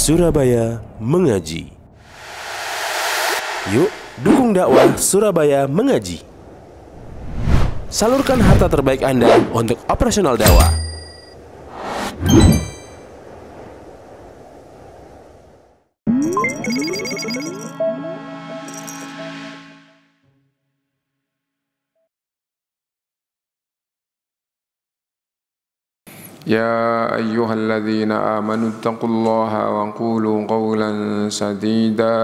Surabaya Mengaji. Yuk, dukung dakwah Surabaya Mengaji. Salurkan harta terbaik Anda untuk operasional dakwah. يا أيها الذين آمنوا اتقوا الله وقولوا قولا سديدا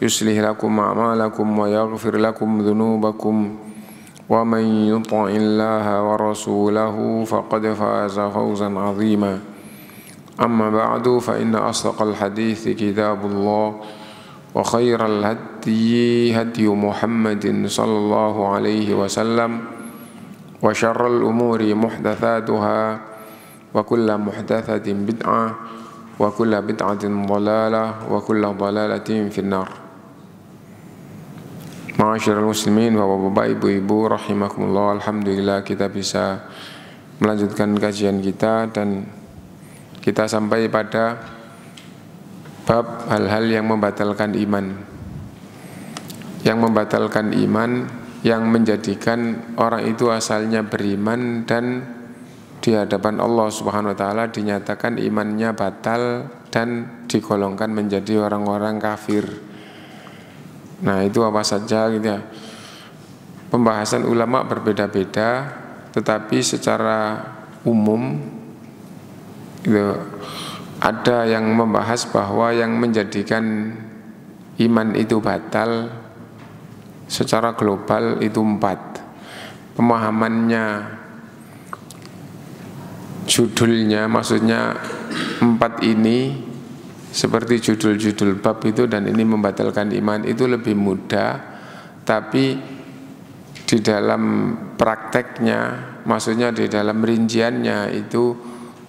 يصلح لكم أعمالكم ويغفر لكم ذنوبكم ومن يطع الله ورسوله فقد فاز فوزا عظيما أما بعد فإن أصدق الحديث كتاب الله وخير الهدي هدي محمد صلى الله عليه وسلم وشر الأمور محدثاتها وكل محدثة بدعة وكل بدعة ضلالة وكل ضلالة في النار. Ma'asyiral muslimin, bapak-bapak, ibu-ibu rahimakumullah. Alhamdulillah kita bisa melanjutkan kajian kita dan kita sampai pada bab hal-hal yang membatalkan iman. Yang membatalkan iman, yang menjadikan orang itu asalnya beriman dan di hadapan Allah Subhanahu wa taala dinyatakan imannya batal dan digolongkan menjadi orang-orang kafir. Nah, itu apa saja gitu ya. Pembahasan ulama berbeda-beda, tetapi secara umum gitu, ada yang membahas bahwa yang menjadikan iman itu batal secara global itu 4. Pemahamannya, judulnya, maksudnya 4 ini seperti judul-judul bab itu, dan ini membatalkan iman itu lebih mudah, tapi di dalam prakteknya, maksudnya di dalam rinciannya itu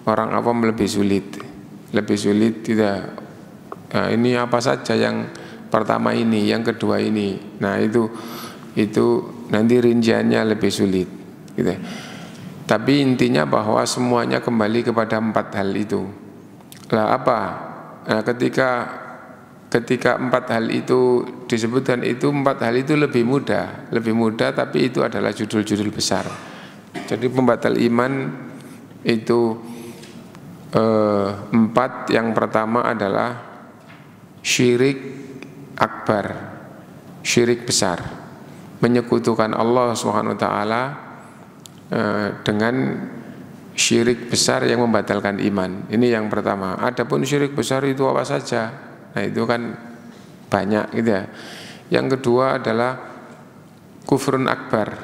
orang awam lebih sulit tidak. Nah, ini apa saja yang pertama ini, yang kedua ini. Nah, itu nanti rinciannya lebih sulit gitu. Tapi intinya bahwa semuanya kembali kepada 4 hal itu. Lah apa? Nah, ketika 4 hal itu disebutkan, itu 4 hal itu lebih mudah, tapi itu adalah judul-judul besar. Jadi pembatal iman itu 4. Yang pertama adalah syirik akbar, syirik besar, menyekutukan Allah Subhanahu wa taala dengan syirik besar yang membatalkan iman. Ini yang pertama. Adapun syirik besar itu apa saja? Nah, itu kan banyak gitu ya. Yang kedua adalah kufrun akbar.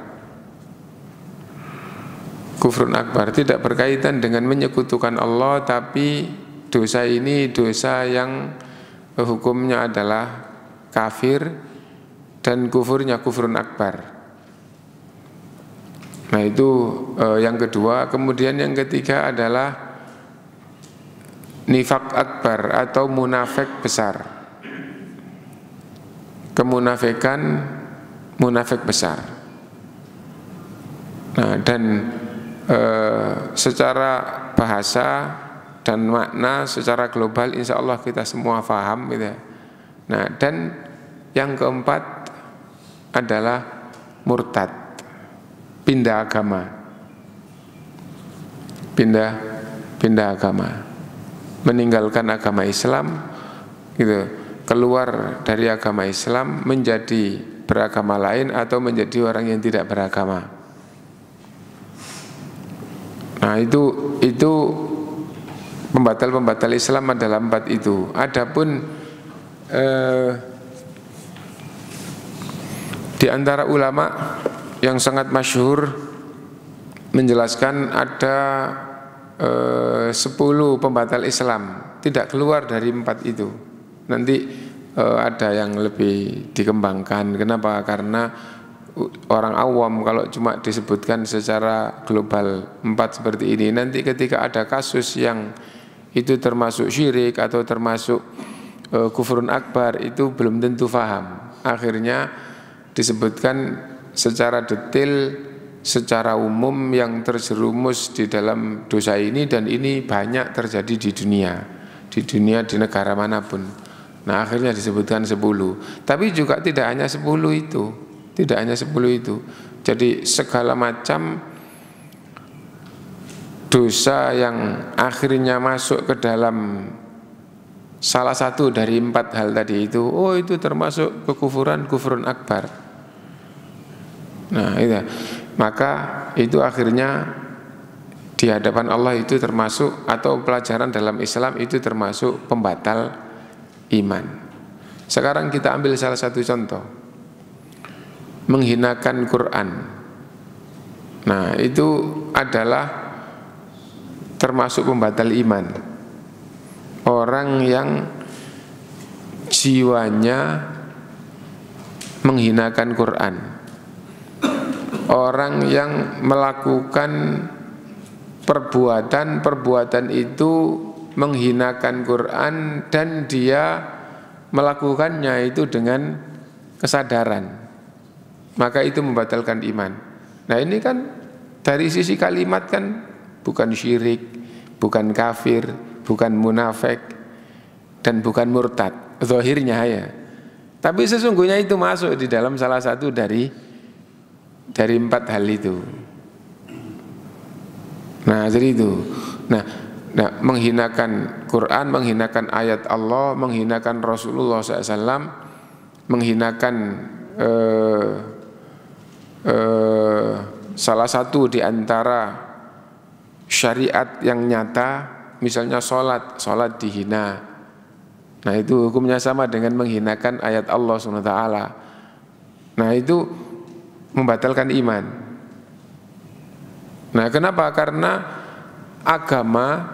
Kufrun akbar tidak berkaitan dengan menyekutukan Allah, tapi dosa ini dosa yang hukumnya adalah kafir dan kufurnya kufrun akbar. Nah, itu yang kedua. Kemudian yang ketiga adalah nifak akbar atau munafik besar. Kemunafikan, munafik besar. Nah, dan secara bahasa dan makna secara global insya Allah kita semua paham gitu ya. Nah, dan yang keempat adalah murtad, pindah agama, pindah agama, meninggalkan agama Islam gitu, keluar dari agama Islam menjadi beragama lain atau menjadi orang yang tidak beragama. Nah, itu pembatal Islam adalah 4 itu. Adapun di antara ulama yang sangat masyhur menjelaskan ada 10 pembatal Islam, tidak keluar dari 4 itu. Nanti ada yang lebih dikembangkan. Kenapa? Karena orang awam kalau cuma disebutkan secara global 4 seperti ini, nanti ketika ada kasus yang itu termasuk syirik atau termasuk kufrun akbar, itu belum tentu faham. Akhirnya disebutkan secara detail, secara umum yang terjerumus di dalam dosa ini, dan ini banyak terjadi di dunia. di dunia, di negara manapun. Nah, akhirnya disebutkan 10. Tapi juga tidak hanya 10 itu. Tidak hanya 10 itu. Jadi segala macam dosa yang akhirnya masuk ke dalam salah satu dari 4 hal tadi itu, oh itu termasuk kekufuran, kufrun akbar. Nah, itu. Maka itu akhirnya di hadapan Allah itu termasuk, atau pelajaran dalam Islam itu termasuk pembatal iman. Sekarang kita ambil salah satu contoh, menghinakan Quran. Nah, itu adalah termasuk pembatal iman. Orang yang jiwanya menghinakan Quran, orang yang melakukan perbuatan itu menghinakan Quran dan dia melakukannya itu dengan kesadaran, maka itu membatalkan iman. Nah, ini kan dari sisi kalimat kan bukan syirik, bukan kafir, bukan munafik, dan bukan murtad zahirnya ya. Tapi sesungguhnya itu masuk di dalam salah satu dari 4 hal itu. Nah, jadi itu. Nah, menghinakan Quran, menghinakan ayat Allah, menghinakan Rasulullah SAW, menghinakan salah satu di antara syariat yang nyata, misalnya sholat dihina. Nah, itu hukumnya sama dengan menghinakan ayat Allah SWT. Nah, itu membatalkan iman. Nah, kenapa? Karena agama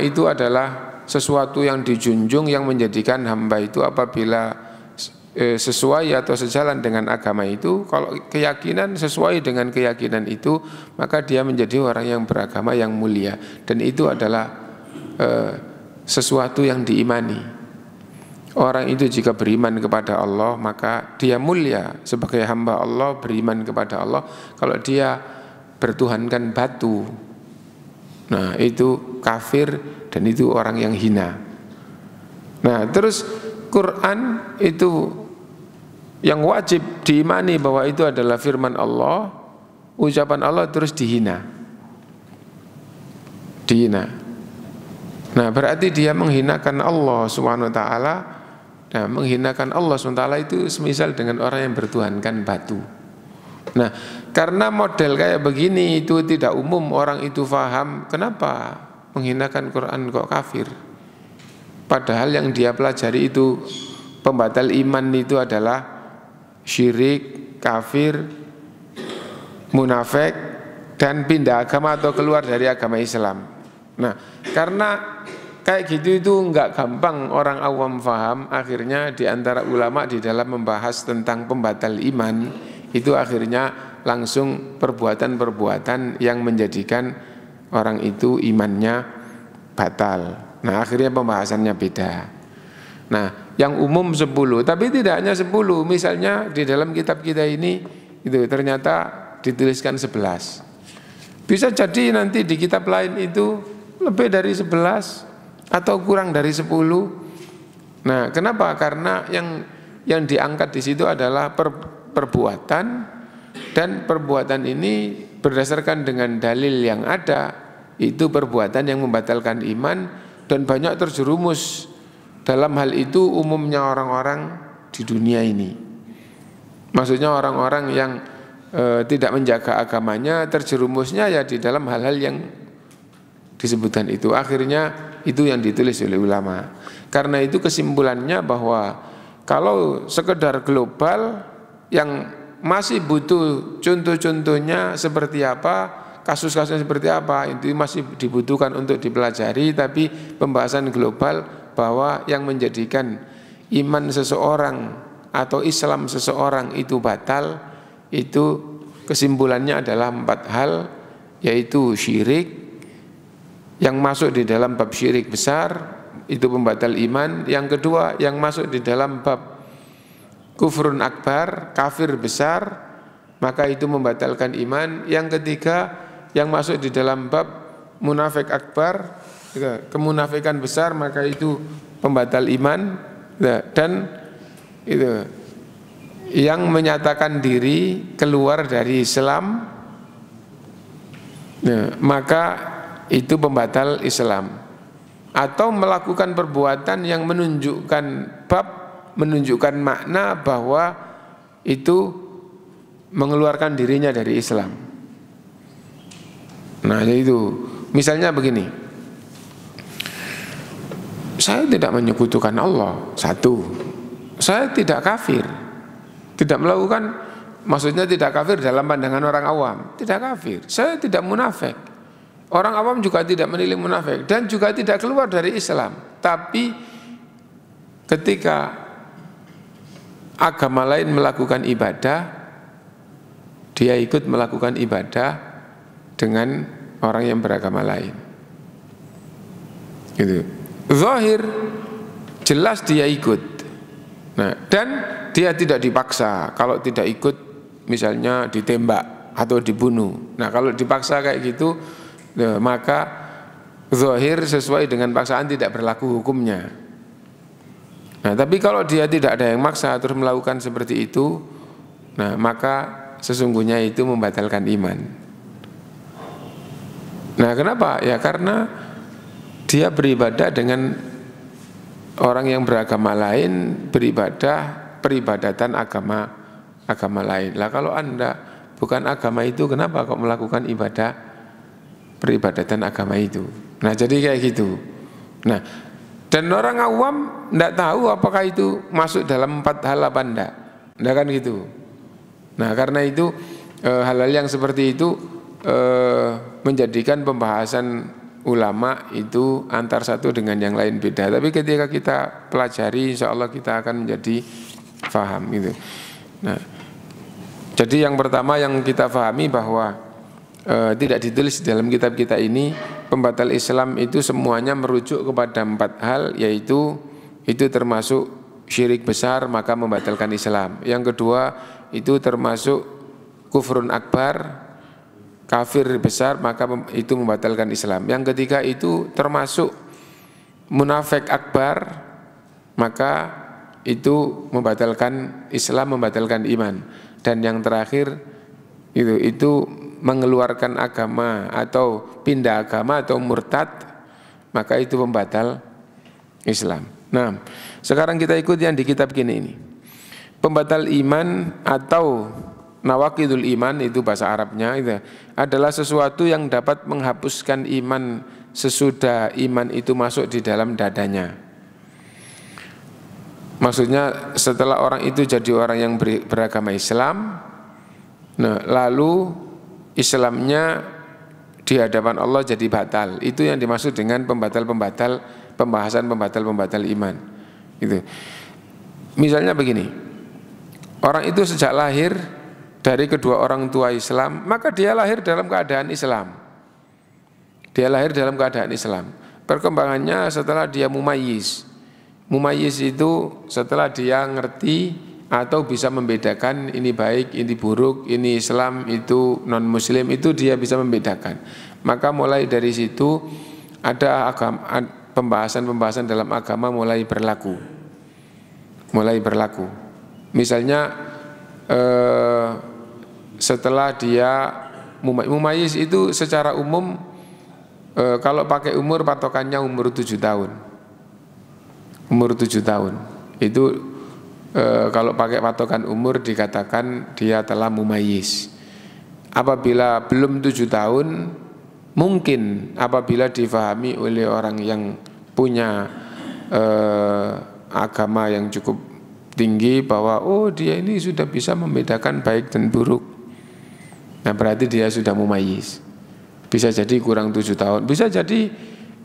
itu adalah sesuatu yang dijunjung, yang menjadikan hamba itu apabila sesuai atau sejalan dengan agama itu, kalau keyakinan sesuai dengan keyakinan itu, maka dia menjadi orang yang beragama yang mulia, dan itu adalah sesuatu yang diimani. Orang itu jika beriman kepada Allah, maka dia mulia sebagai hamba Allah, beriman kepada Allah. Kalau dia bertuhankan batu, nah itu kafir dan itu orang yang hina. Nah, terus Quran itu yang wajib diimani bahwa itu adalah firman Allah, ucapan Allah, terus dihina. Nah, berarti dia menghinakan Allah Subhanahu wa taala. Nah, menghinakan Allah Subhanahu wa taala itu semisal dengan orang yang bertuhankan batu. Nah, karena model kayak begini itu tidak umum orang itu faham, kenapa menghinakan Quran kok kafir? Padahal yang dia pelajari itu pembatal iman itu adalah syirik, kafir, munafik, dan pindah agama atau keluar dari agama Islam. Nah, karena kayak gitu itu enggak gampang orang awam faham, akhirnya di antara ulama di dalam membahas tentang pembatal iman itu akhirnya langsung perbuatan-perbuatan yang menjadikan orang itu imannya batal. Nah, akhirnya pembahasannya beda. Nah, yang umum 10, tapi tidak hanya 10. Misalnya di dalam kitab kita ini itu ternyata dituliskan 11. Bisa jadi nanti di kitab lain itu lebih dari 11 atau kurang dari 10. Nah, kenapa? Karena yang diangkat di situ adalah perbuatan, dan perbuatan ini berdasarkan dengan dalil yang ada, itu perbuatan yang membatalkan iman, dan banyak terjerumus dalam hal itu umumnya orang-orang di dunia ini. Maksudnya orang-orang yang tidak menjaga agamanya, terjerumusnya ya di dalam hal-hal yang disebutkan itu. Akhirnya itu yang ditulis oleh ulama. Karena itu kesimpulannya bahwa kalau sekedar global yang masih butuh contoh-contohnya seperti apa, kasus-kasusnya seperti apa, itu masih dibutuhkan untuk dipelajari. Tapi pembahasan global bahwa yang menjadikan iman seseorang atau Islam seseorang itu batal, itu kesimpulannya adalah 4 hal, yaitu syirik, yang masuk di dalam bab syirik besar itu pembatal iman. Yang kedua, yang masuk di dalam bab kufrun akbar, kafir besar, maka itu membatalkan iman. Yang ketiga, yang masuk di dalam bab munafik akbar, kemunafikan besar, maka itu pembatal iman. Dan itu yang menyatakan diri keluar dari Islam, maka itu pembatal Islam. Atau melakukan perbuatan yang menunjukkan makna bahwa itu mengeluarkan dirinya dari Islam. Nah, itu misalnya begini, saya tidak menyekutukan Allah, satu, saya tidak kafir, tidak melakukan, maksudnya tidak kafir dalam pandangan orang awam, tidak kafir, saya tidak munafik, orang awam juga tidak menilai munafik, dan juga tidak keluar dari Islam. Tapi ketika agama lain melakukan ibadah, dia ikut melakukan ibadah dengan orang yang beragama lain. Gitu. Zahir jelas dia ikut. Nah, dan dia tidak dipaksa. Kalau tidak ikut misalnya ditembak atau dibunuh. Nah, kalau dipaksa kayak gitu, maka zahir sesuai dengan paksaan tidak berlaku hukumnya. Nah, tapi kalau dia tidak ada yang maksa terus melakukan seperti itu, nah maka sesungguhnya itu membatalkan iman. Nah, kenapa? Ya karena dia beribadah dengan orang yang beragama lain, peribadatan agama lain. Lah kalau Anda bukan agama itu, kenapa kok melakukan ibadah peribadatan agama itu? Nah, jadi kayak gitu. Nah, dan orang awam tidak tahu apakah itu masuk dalam 4 hal apa enggak. Enggak kan gitu. Nah, karena itu hal-hal yang seperti itu menjadikan pembahasan ulama itu antar satu dengan yang lain beda. Tapi ketika kita pelajari, insya Allah kita akan menjadi faham gitu. Nah, jadi yang pertama yang kita fahami bahwa tidak ditulis dalam kitab kita ini, pembatal Islam itu semuanya merujuk kepada 4 hal, yaitu itu termasuk syirik besar maka membatalkan Islam. Yang kedua itu termasuk kufrun akbar, kafir besar maka itu membatalkan Islam. Yang ketiga itu termasuk munafik akbar, maka itu membatalkan Islam, membatalkan iman. Dan yang terakhir itu mengeluarkan agama atau pindah agama atau murtad, maka itu pembatal Islam. Nah, sekarang kita ikut yang di kitab ini. Pembatal iman atau nawaqidul iman, itu bahasa Arabnya, itu adalah sesuatu yang dapat menghapuskan iman sesudah iman itu masuk di dalam dadanya. Maksudnya setelah orang itu jadi orang yang beragama Islam, nah lalu Islamnya di hadapan Allah jadi batal. Itu yang dimaksud dengan pembahasan pembatal iman. Gitu. Misalnya begini, orang itu sejak lahir dari kedua orang tua Islam, maka dia lahir dalam keadaan Islam. Dia lahir dalam keadaan Islam. Perkembangannya setelah dia mumayyiz. Mumayyiz itu setelah dia ngerti atau bisa membedakan ini baik, ini buruk, ini Islam, itu non-Muslim, itu dia bisa membedakan. Maka mulai dari situ ada pembahasan-pembahasan dalam agama mulai berlaku. Misalnya setelah dia mumayyiz itu secara umum kalau pakai umur patokannya umur 7 tahun. Umur 7 tahun itu kalau pakai patokan umur dikatakan dia telah mumayyiz. Apabila belum 7 tahun, mungkin apabila difahami oleh orang yang punya agama yang cukup tinggi bahwa oh dia ini sudah bisa membedakan baik dan buruk, nah berarti dia sudah mumayyiz. Bisa jadi kurang 7 tahun, bisa jadi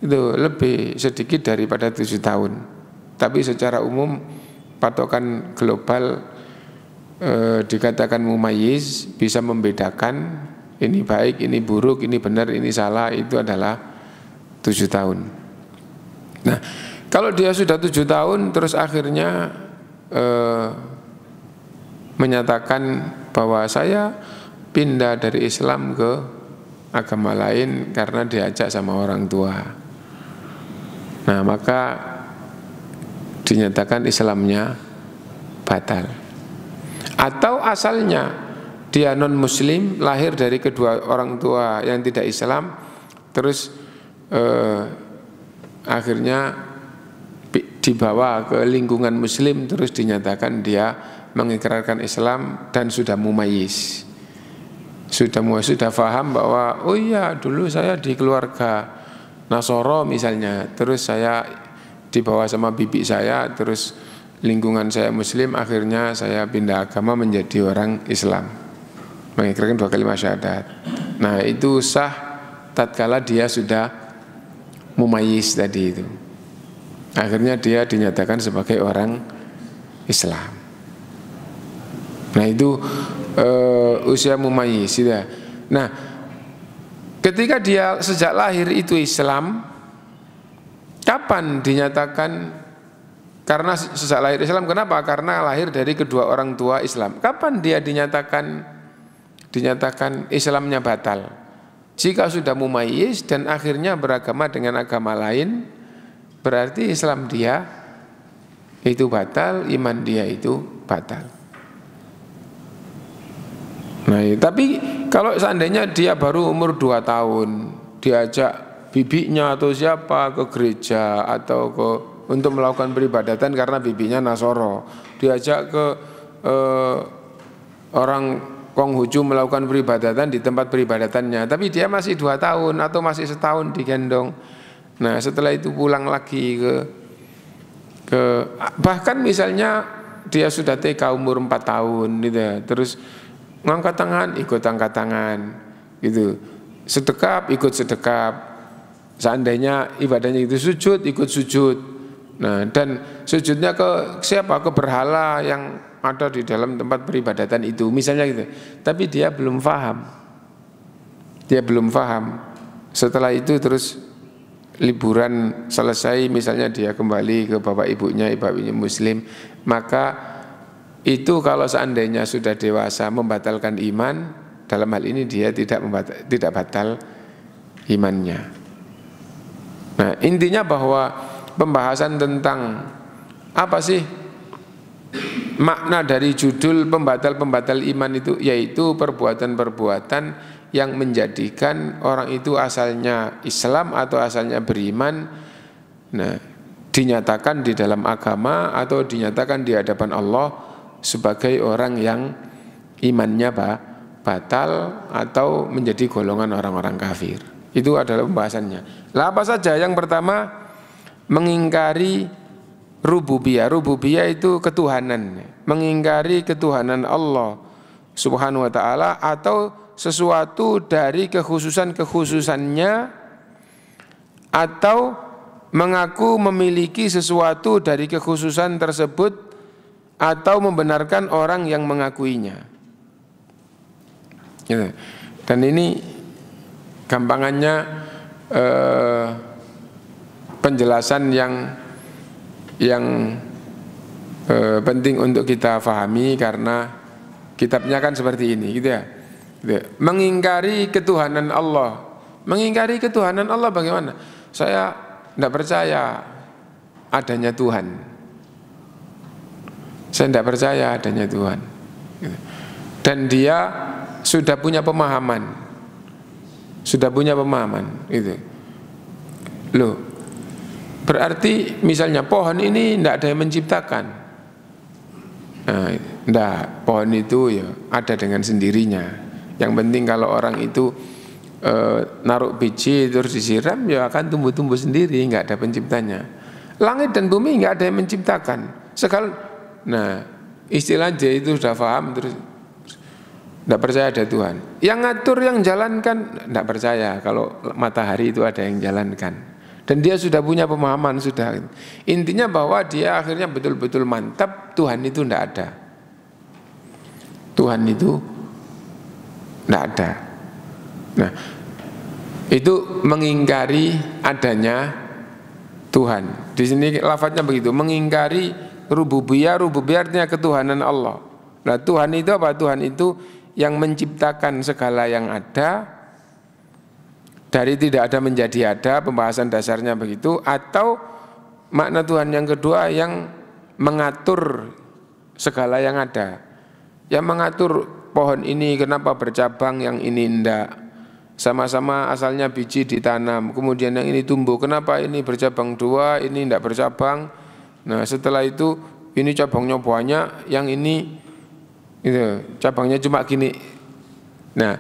itu lebih sedikit daripada 7 tahun. Tapi secara umum patokan global dikatakan mumayyiz, bisa membedakan ini baik, ini buruk, ini benar, ini salah, itu adalah 7 tahun. Nah, kalau dia sudah 7 tahun terus akhirnya menyatakan bahwa saya pindah dari Islam ke agama lain karena diajak sama orang tua. Nah, maka dinyatakan Islamnya batal. Atau asalnya dia non muslim, lahir dari kedua orang tua yang tidak Islam, terus akhirnya dibawa ke lingkungan muslim, terus dinyatakan dia mengikrarkan Islam dan sudah mumayyiz, sudah paham bahwa oh iya dulu saya di keluarga Nasoro misalnya, terus saya dibawa sama bibi saya, terus lingkungan saya muslim, akhirnya saya pindah agama menjadi orang Islam, mengikrarkan 2 kalimat syahadat. Nah, itu sah tatkala dia sudah mumayyiz tadi itu. Akhirnya dia dinyatakan sebagai orang Islam. Nah, itu usia mumayyiz ya. Nah, ketika dia sejak lahir itu Islam, kapan dinyatakan? Karena sejak lahir Islam, kenapa? Karena lahir dari kedua orang tua Islam. Kapan dia dinyatakan Islamnya batal? Jika sudah mumayyiz dan akhirnya beragama dengan agama lain, berarti Islam dia itu batal, iman dia itu batal. Nah, tapi kalau seandainya dia baru umur 2 tahun, diajak bibinya atau siapa ke gereja atau untuk melakukan peribadatan karena bibinya Nasoro, diajak ke orang Konghucu melakukan peribadatan di tempat peribadatannya, tapi dia masih 2 tahun atau masih setahun digendong. Nah, setelah itu pulang lagi ke bahkan misalnya dia sudah TK umur 4 tahun gitu ya, terus ngangkat tangan ikut angkat tangan gitu, sedekap ikut sedekap, seandainya ibadahnya itu sujud ikut sujud. Nah, dan sujudnya ke siapa? Ke berhala yang ada di dalam tempat peribadatan itu misalnya gitu. Tapi dia belum paham. Setelah itu terus liburan selesai, misalnya dia kembali ke bapak ibunya muslim, maka itu kalau seandainya sudah dewasa membatalkan iman, dalam hal ini dia tidak batal imannya. Nah, intinya bahwa pembahasan tentang apa sih makna dari judul pembatal-pembatal iman itu, yaitu perbuatan-perbuatan yang menjadikan orang itu asalnya Islam atau asalnya beriman, nah, dinyatakan di dalam agama atau dinyatakan di hadapan Allah sebagai orang yang imannya batal atau menjadi golongan orang-orang kafir. Itu adalah pembahasannya. Lah, apa saja? Yang pertama, mengingkari rububiyah. Rububiyah itu ketuhanan, mengingkari ketuhanan Allah Subhanahu wa taala atau sesuatu dari kekhususan-kekhususannya, atau mengaku memiliki sesuatu dari kekhususan tersebut, atau membenarkan orang yang mengakuinya. Dan ini gampangannya penjelasan yang penting untuk kita pahami, karena kitabnya kan seperti ini gitu ya. Mengingkari ketuhanan Allah. Mengingkari ketuhanan Allah bagaimana? Saya tidak percaya adanya Tuhan. Saya tidak percaya adanya Tuhan. Dan dia sudah punya pemahaman. Gitu. Loh, berarti misalnya pohon ini tidak ada yang menciptakan. Nah, tidak, pohon itu ya ada dengan sendirinya. Yang penting kalau orang itu naruh biji terus disiram, ya akan tumbuh-tumbuh sendiri, nggak ada penciptanya. Langit dan bumi nggak ada yang menciptakan. Nah, istilah dia itu sudah paham, terus tidak percaya ada Tuhan. Yang ngatur, yang jalankan, tidak percaya kalau matahari itu ada yang jalankan. Dan dia sudah punya pemahaman, sudah. Intinya bahwa dia akhirnya betul-betul mantap Tuhan itu tidak ada. Tuhan itu tidak ada. Nah, itu mengingkari adanya Tuhan. Di sini lafadznya begitu, mengingkari rububiyah. Rububiyah artinya ketuhanan Allah. Nah, Tuhan itu apa? Tuhan itu yang menciptakan segala yang ada, dari tidak ada menjadi ada, pembahasan dasarnya begitu, atau makna Tuhan yang kedua yang mengatur segala yang ada. Yang mengatur pohon ini kenapa bercabang, yang ini enggak. Sama-sama asalnya biji ditanam, kemudian yang ini tumbuh, kenapa ini bercabang dua, ini enggak bercabang. Nah setelah itu ini cabangnya banyak, yang ini itu cabangnya cuma gini. Nah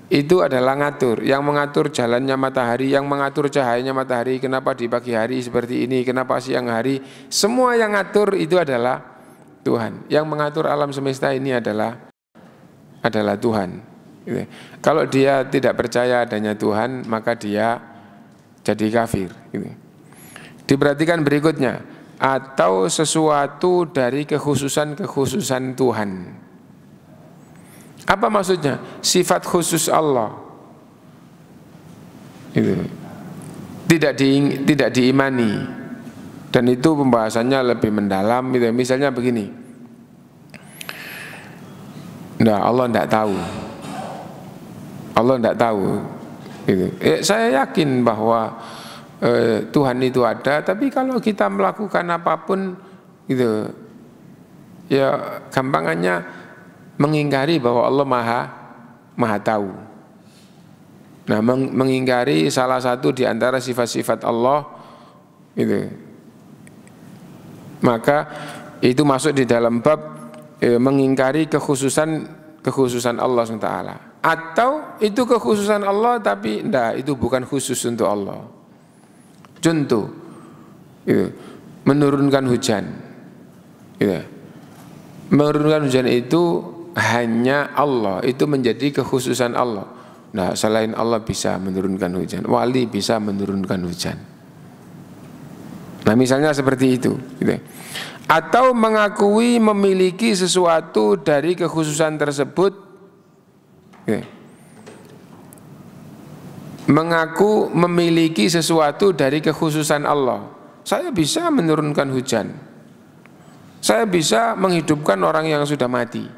itu adalah ngatur, yang mengatur jalannya matahari, yang mengatur cahayanya matahari, kenapa di pagi hari seperti ini, kenapa siang hari, semua yang ngatur itu adalah Tuhan. Yang mengatur alam semesta ini adalah Tuhan. Kalau dia tidak percaya adanya Tuhan, maka dia jadi kafir. Diperhatikan berikutnya, atau sesuatu dari kekhususan Tuhan. Apa maksudnya? Sifat khusus Allah itu tidak diimani, dan itu pembahasannya lebih mendalam. Gitu. Misalnya begini, Allah tidak tahu, Allah tidak tahu. Gitu. Saya yakin bahwa Tuhan itu ada, tapi kalau kita melakukan apapun, gitu, ya gampangannya mengingkari bahwa Allah maha tahu. Nah, mengingkari salah satu di antara sifat-sifat Allah, gitu. Maka itu masuk di dalam bab mengingkari kekhususan Allah SWT. Atau itu kekhususan Allah tapi enggak, itu bukan khusus untuk Allah. Contoh, gitu, menurunkan hujan. Gitu. Menurunkan hujan itu hanya Allah, itu menjadi kekhususan Allah. Nah, selain Allah bisa menurunkan hujan, wali bisa menurunkan hujan. Nah, misalnya seperti itu, gitu. Atau mengakui memiliki sesuatu dari kekhususan tersebut, gitu. Mengaku memiliki sesuatu dari kekhususan Allah. Saya bisa menurunkan hujan, saya bisa menghidupkan orang yang sudah mati,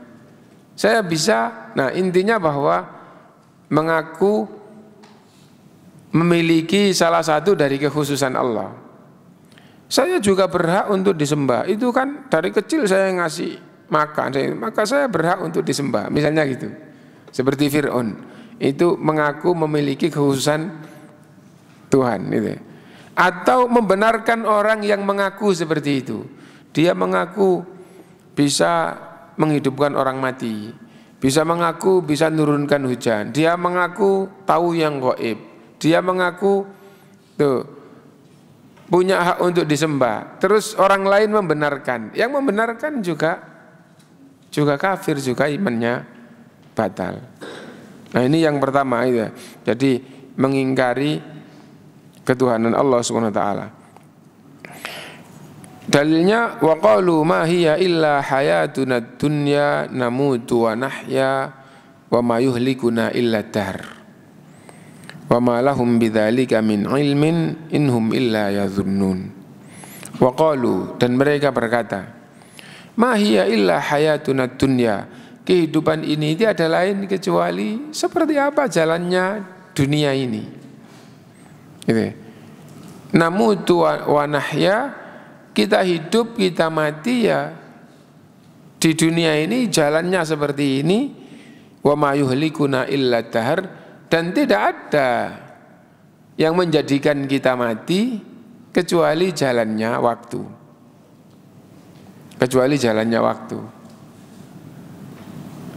saya bisa. Nah, intinya bahwa mengaku memiliki salah satu dari kekhususan Allah. Saya juga berhak untuk disembah. Itu kan dari kecil saya ngasih makan, maka saya berhak untuk disembah. Misalnya gitu. Seperti Fir'aun, itu mengaku memiliki kekhususan Tuhan. Gitu. Atau membenarkan orang yang mengaku seperti itu. Dia mengaku bisa menghidupkan orang mati, bisa mengaku bisa menurunkan hujan, dia mengaku tahu yang gaib, dia mengaku punya hak untuk disembah. Terus orang lain membenarkan, yang membenarkan juga kafir, juga imannya batal. Nah, ini yang pertama itu. Jadi mengingkari ketuhanan Allah SWT. Dalilnya waqalu ma hiya illa hayatuna dunya namutu wa nahya wa ma yuhlikuna illa dahr wa ma lahum bidzalika min ilmin inhum illa yadhunnun. Waqalu, dan mereka berkata, ma hiya illa hayatuna dunya, kehidupan ini tiada lain kecuali seperti apa jalannya dunia ini. Gitu. Namutu wa nahya, kita hidup, kita mati ya di dunia ini, jalannya seperti ini. Wa ma yuhlikuna illa dahr, dan tidak ada yang menjadikan kita mati kecuali jalannya waktu. Kecuali jalannya waktu.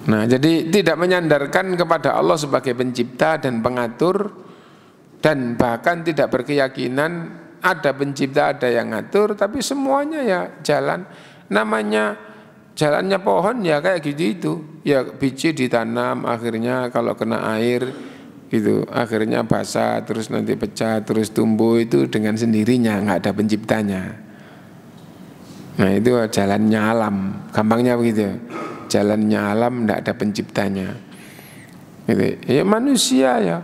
Nah, jadi tidak menyandarkan kepada Allah sebagai pencipta dan pengatur, dan bahkan tidak berkeyakinan ada pencipta, ada yang ngatur, tapi semuanya ya jalan. Namanya jalannya pohon ya kayak gitu itu. Ya biji ditanam, akhirnya kalau kena air gitu, akhirnya basah, terus nanti pecah, terus tumbuh, itu dengan sendirinya, nggak ada penciptanya. Nah, itu jalannya alam, gampangnya begitu. Jalannya alam, nggak ada penciptanya. Gitu. Ya manusia ya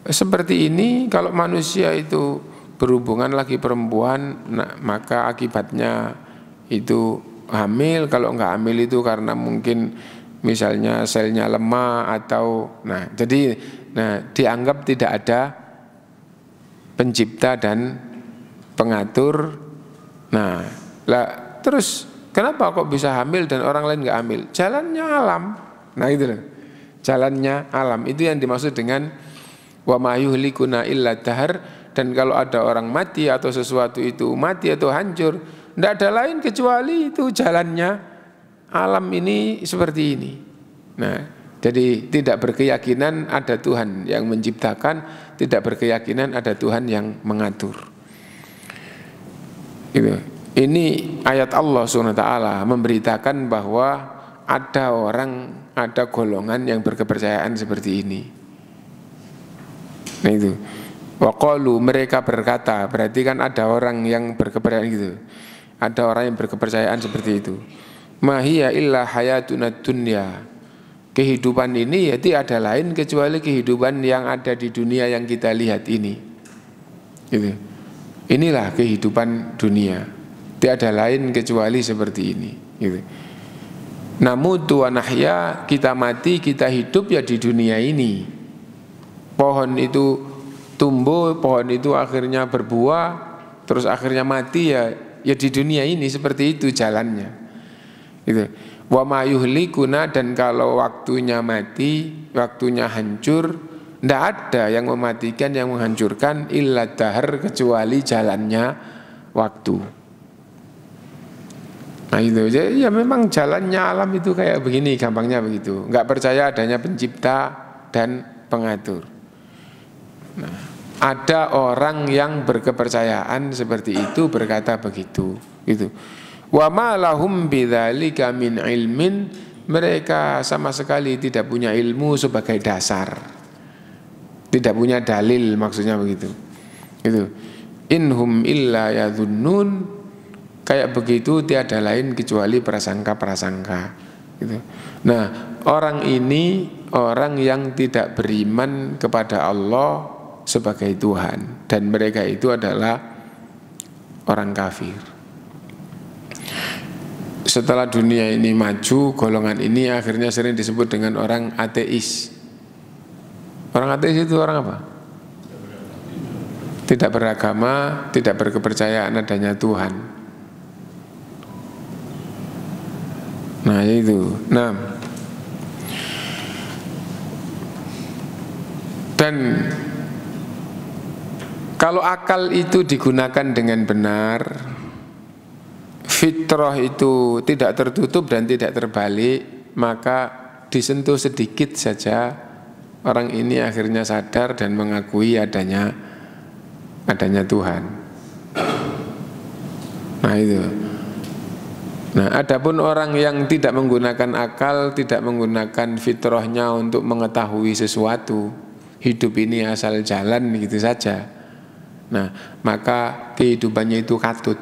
seperti ini. Kalau manusia itu berhubungan lagi perempuan, nah, maka akibatnya itu hamil. Kalau enggak hamil itu karena mungkin misalnya selnya lemah atau jadi dianggap tidak ada pencipta dan pengatur Nah, lah terus kenapa kok bisa hamil dan orang lain nggak hamil? Jalannya alam. Nah itu loh. Jalannya alam itu yang dimaksud dengan wa ma yuhlikuna illa dahar. Dan kalau ada orang mati atau sesuatu itu mati atau hancur, tidak ada lain kecuali itu jalannya alam ini seperti ini. Nah, jadi tidak berkeyakinan ada Tuhan yang menciptakan, tidak berkeyakinan ada Tuhan yang mengatur. Gitu. Ini ayat Allah SWT memberitakan bahwa ada orang, ada golongan yang berkepercayaan seperti ini. Nah itu. Waqalu, mereka berkata, berarti kan ada orang yang berkepercayaan gitu. Ada orang yang berkepercayaan seperti itu. Ma hiya illa hayatuna dunya. Kehidupan ini ya tidak ada lain kecuali kehidupan yang ada di dunia yang kita lihat ini. Gitu. Inilah kehidupan dunia. Tidak ada lain kecuali seperti ini. Gitu. Namutu wa nahya, kita mati, kita hidup ya di dunia ini. Pohon itu tumbuh, pohon itu akhirnya berbuah, terus akhirnya mati ya di dunia ini seperti itu jalannya. Gitu. Wa ma yuhlikuna, dan kalau waktunya mati, waktunya hancur, tidak ada yang mematikan, yang menghancurkan illa dahar, kecuali jalannya waktu. Nah itu ya memang jalannya alam itu kayak begini, gampangnya begitu. Enggak percaya adanya pencipta dan pengatur. Nah, ada orang yang berkepercayaan seperti itu, berkata begitu, gitu. Wa ma lahum bidzalika min ilmin, mereka sama sekali tidak punya ilmu sebagai dasar, tidak punya dalil, maksudnya begitu. Itu inhum illa yadhunnun, kayak begitu tiada lain kecuali prasangka-prasangka, gitu. Nah, orang ini orang yang tidak beriman kepada Allah sebagai Tuhan, dan mereka itu adalah orang kafir. Setelah dunia ini maju, golongan ini akhirnya sering disebut dengan orang ateis. Orang ateis itu orang apa? Tidak beragama, tidak berkepercayaan adanya Tuhan. Nah itu. Nah, dan kalau akal itu digunakan dengan benar, fitrah itu tidak tertutup dan tidak terbalik, maka disentuh sedikit saja orang ini akhirnya sadar dan mengakui adanya Tuhan. Nah itu. Nah, adapun orang yang tidak menggunakan akal, tidak menggunakan fitrahnya untuk mengetahui sesuatu, hidup ini asal jalan gitu saja. Nah, maka kehidupannya itu katut.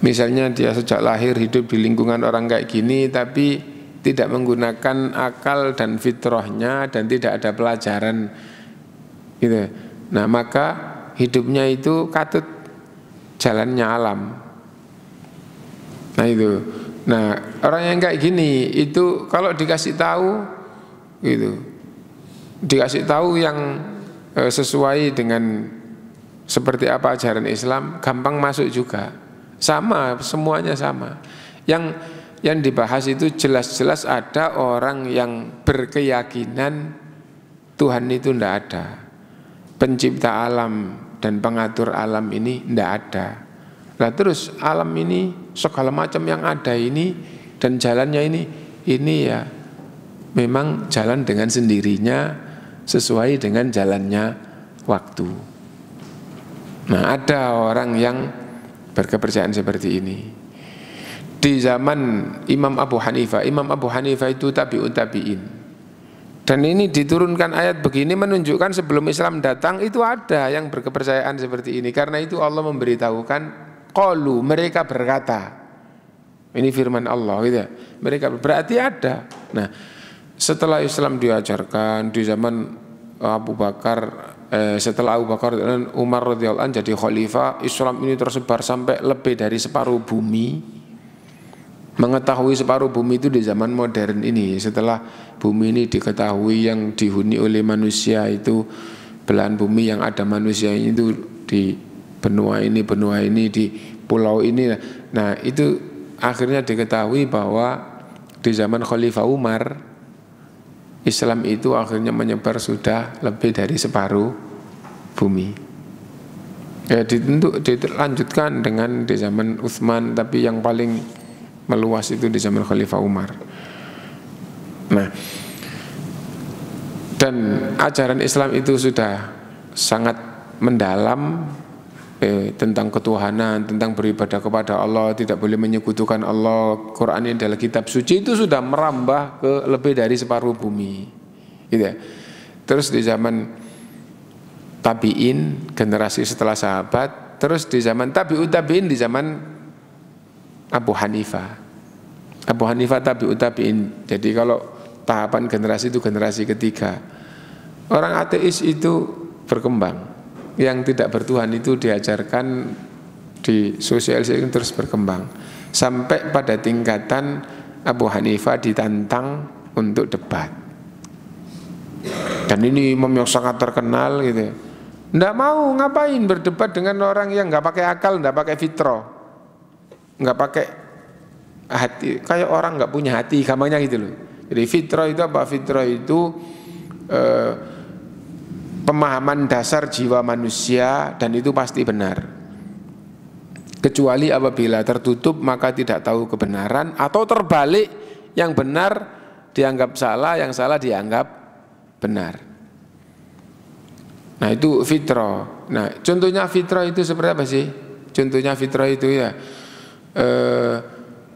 Misalnya dia sejak lahir hidup di lingkungan orang kayak gini, tapi tidak menggunakan akal dan fitrahnya dan tidak ada pelajaran, gitu. Nah, maka hidupnya itu katut, jalannya alam. Nah itu. Nah, orang yang kayak gini itu kalau dikasih tahu, gitu, dikasih tahu yang sesuai dengan seperti apa ajaran Islam, gampang masuk juga. Sama, semuanya sama. Yang dibahas itu jelas-jelas ada orang yang berkeyakinan Tuhan itu tidak ada, pencipta alam dan pengatur alam ini tidak ada. Nah terus alam ini segala macam yang ada ini dan jalannya ini ya memang jalan dengan sendirinya sesuai dengan jalannya waktu. Nah ada orang yang berkepercayaan seperti ini. Di zaman Imam Abu Hanifah itu tabi'ut tabi'in. Dan ini diturunkan ayat begini menunjukkan sebelum Islam datang itu ada yang berkepercayaan seperti ini. Karena itu Allah memberitahukan, qalu, mereka berkata. Ini firman Allah gitu. Mereka berarti ada. Nah, setelah Islam diajarkan di zaman Abu Bakar, setelah Abu Bakar dan Umar radhiyallahu anhu jadi khalifah, Islam ini tersebar sampai lebih dari separuh bumi. Mengetahui separuh bumi itu di zaman modern ini, setelah bumi ini diketahui yang dihuni oleh manusia itu belahan bumi yang ada manusia itu di benua ini di pulau ini. Nah itu akhirnya diketahui bahwa di zaman Khalifah Umar Islam itu akhirnya menyebar sudah lebih dari separuh bumi. Ya dilanjutkan dengan di zaman Utsman, tapi yang paling meluas itu di zaman Khalifah Umar. Nah, dan ajaran Islam itu sudah sangat mendalam tentang ketuhanan, tentang beribadah kepada Allah, tidak boleh menyekutukan Allah. Quran ini adalah kitab suci, itu sudah merambah ke lebih dari separuh bumi, gitu ya. Terus di zaman tabi'in, generasi setelah sahabat, terus di zaman tabi'ut tabi'in, di zaman Abu Hanifah. Abu Hanifah tabi'ut tabi'in. Jadi kalau tahapan generasi itu generasi ketiga. Orang ateis itu berkembang. Yang tidak bertuhan itu diajarkan di sosialisasi terus berkembang sampai pada tingkatan Abu Hanifah ditantang untuk debat. Dan ini imam yang sangat terkenal gitu. Nggak mau ngapain berdebat dengan orang yang nggak pakai akal, nggak pakai fitrah, nggak pakai hati, kayak orang nggak punya hati, gampangnya gitu loh. Jadi fitrah itu apa? Fitrah itu pemahaman dasar jiwa manusia, dan itu pasti benar. Kecuali apabila tertutup maka tidak tahu kebenaran, atau terbalik, yang benar dianggap salah, yang salah dianggap benar. Nah itu fitrah. Nah contohnya fitrah itu seperti apa sih? Contohnya fitrah itu ya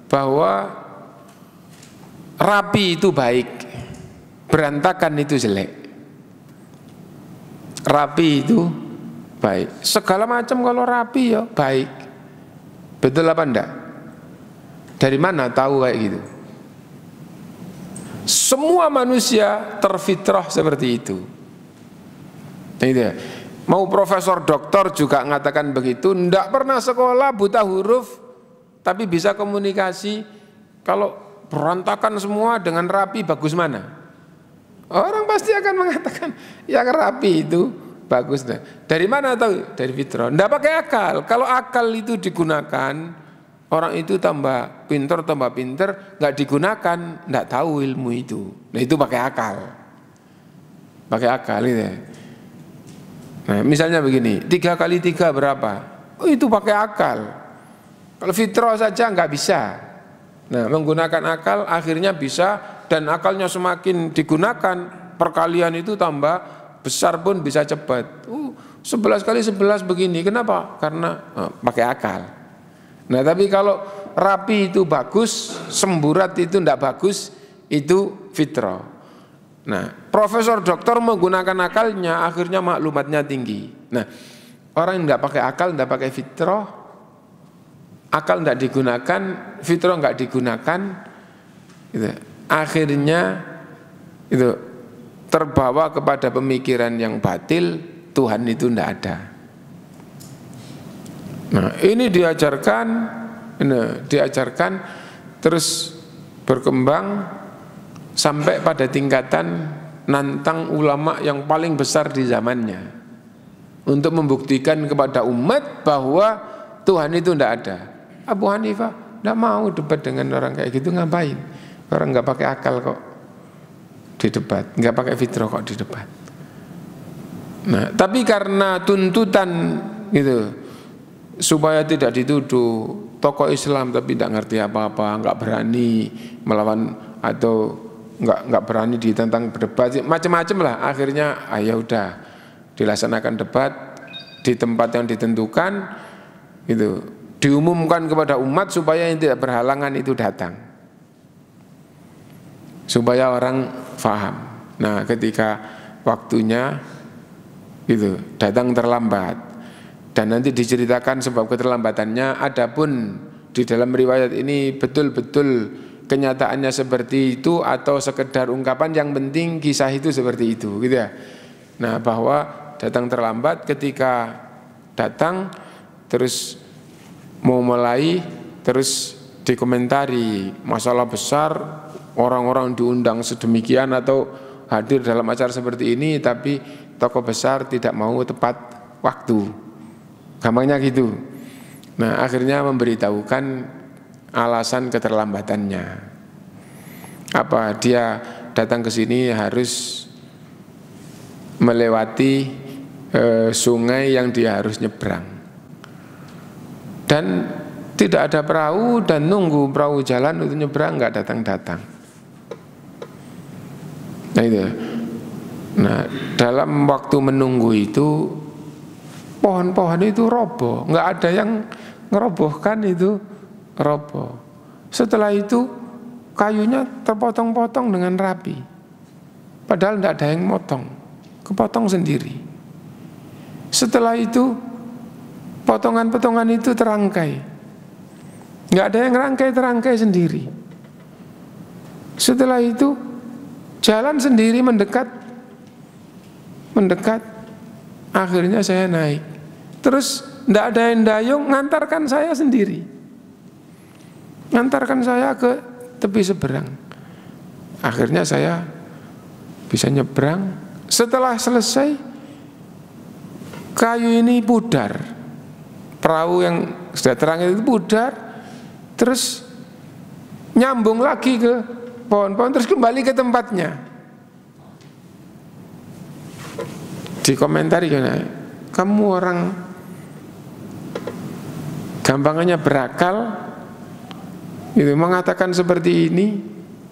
bahwa rapi itu baik, berantakan itu jelek. Rapi itu baik, segala macam kalau rapi ya baik. Betul apa enggak? Dari mana tahu kayak gitu? Semua manusia terfitrah seperti itu. Nah, itu ya. Mau profesor doktor juga mengatakan begitu. Enggak pernah sekolah, buta huruf, tapi bisa komunikasi. Kalau berantakan semua dengan rapi, bagus mana? Orang pasti akan mengatakan yang rapi itu bagus. Dari mana tahu? Dari fitrah. Tidak pakai akal. Kalau akal itu digunakan, orang itu tambah pinter, nggak digunakan, nggak tahu ilmu itu. Nah itu pakai akal. Pakai akal itu. Nah misalnya begini, 3 kali 3 berapa? Oh itu pakai akal. Kalau fitrah saja nggak bisa. Nah menggunakan akal akhirnya bisa, dan akalnya semakin digunakan, perkalian itu tambah besar pun bisa cepat. 11 kali 11 begini, kenapa? Karena pakai akal. Nah tapi kalau rapi itu bagus, semburat itu tidak bagus, itu fitrah. Nah profesor doktor menggunakan akalnya, akhirnya maklumatnya tinggi. Nah orang yang tidak pakai akal, tidak pakai fitrah, akal tidak digunakan, fitrah nggak digunakan, gitu. Akhirnya itu terbawa kepada pemikiran yang batil, Tuhan itu tidak ada. Nah ini diajarkan terus berkembang sampai pada tingkatan nantang ulama yang paling besar di zamannya untuk membuktikan kepada umat bahwa Tuhan itu tidak ada. Abu Hanifah tidak mau debat dengan orang kayak gitu, ngapain? Orang nggak pakai akal kok di debat, nggak pakai fitrah kok di debat. Nah, tapi karena tuntutan gitu, supaya tidak dituduh tokoh Islam tapi tidak ngerti apa-apa, nggak berani melawan atau nggak berani ditentang berdebat, macam-macam lah. Akhirnya ya udah dilaksanakan debat di tempat yang ditentukan, gitu, diumumkan kepada umat supaya yang tidak berhalangan itu datang, supaya orang faham. Nah ketika waktunya itu datang terlambat, dan nanti diceritakan sebab keterlambatannya. Adapun di dalam riwayat ini betul-betul kenyataannya seperti itu atau sekedar ungkapan, yang penting kisah itu seperti itu, gitu ya. Nah bahwa datang terlambat, ketika datang terus mau mulai, terus dikomentari masalah besar, orang-orang diundang sedemikian atau hadir dalam acara seperti ini, tapi tokoh besar tidak mau tepat waktu, gampangnya gitu. Nah, akhirnya memberitahukan alasan keterlambatannya. Apa? Dia datang ke sini harus melewati sungai yang dia harus nyebrang. Dan tidak ada perahu dan nunggu perahu jalan untuk nyebrang, nggak datang-datang. Nah itu. Nah, dalam waktu menunggu itu pohon-pohon itu roboh, nggak ada yang ngerobohkan, itu roboh. Setelah itu kayunya terpotong-potong dengan rapi, padahal tidak ada yang motong, kepotong sendiri. Setelah itu potongan-potongan itu terangkai, nggak ada yang rangkai-terangkai sendiri. Setelah itu jalan sendiri mendekat, akhirnya saya naik. Terus tidak ada yang dayung, ngantarkan saya sendiri, ngantarkan saya ke tepi seberang. Akhirnya saya bisa nyebrang. Setelah selesai, kayu ini pudar, perahu yang sudah terang itu pudar, terus nyambung lagi ke pohon-pohon, terus kembali ke tempatnya. Dikomentari, kamu orang gampangannya berakal, itu mengatakan seperti ini.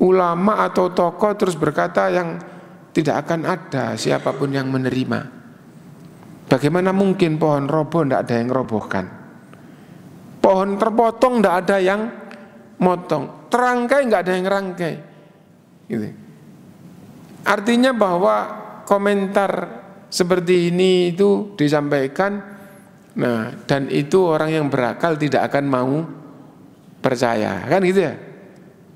Ulama atau tokoh terus berkata yang tidak akan ada siapapun yang menerima. Bagaimana mungkin pohon roboh tidak ada yang robohkan? Pohon terpotong tidak ada yang motong, terangkai nggak ada yang rangkai. Gitu. Artinya bahwa komentar seperti ini itu disampaikan, nah, dan itu orang yang berakal tidak akan mau percaya, kan gitu ya.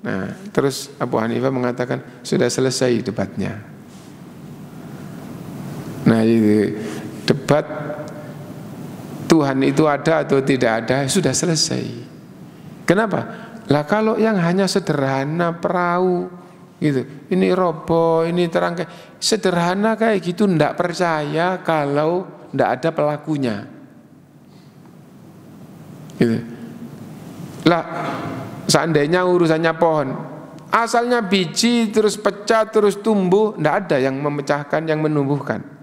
Nah, terus Abu Hanifah mengatakan sudah selesai debatnya. Nah, itu debat Tuhan itu ada atau tidak ada sudah selesai. Kenapa? Lah kalau yang hanya sederhana perahu gitu, ini roboh, ini terangkai, sederhana kayak gitu ndak percaya kalau ndak ada pelakunya. Gitu. Lah seandainya urusannya pohon, asalnya biji terus pecah terus tumbuh, ndak ada yang memecahkan, yang menumbuhkan.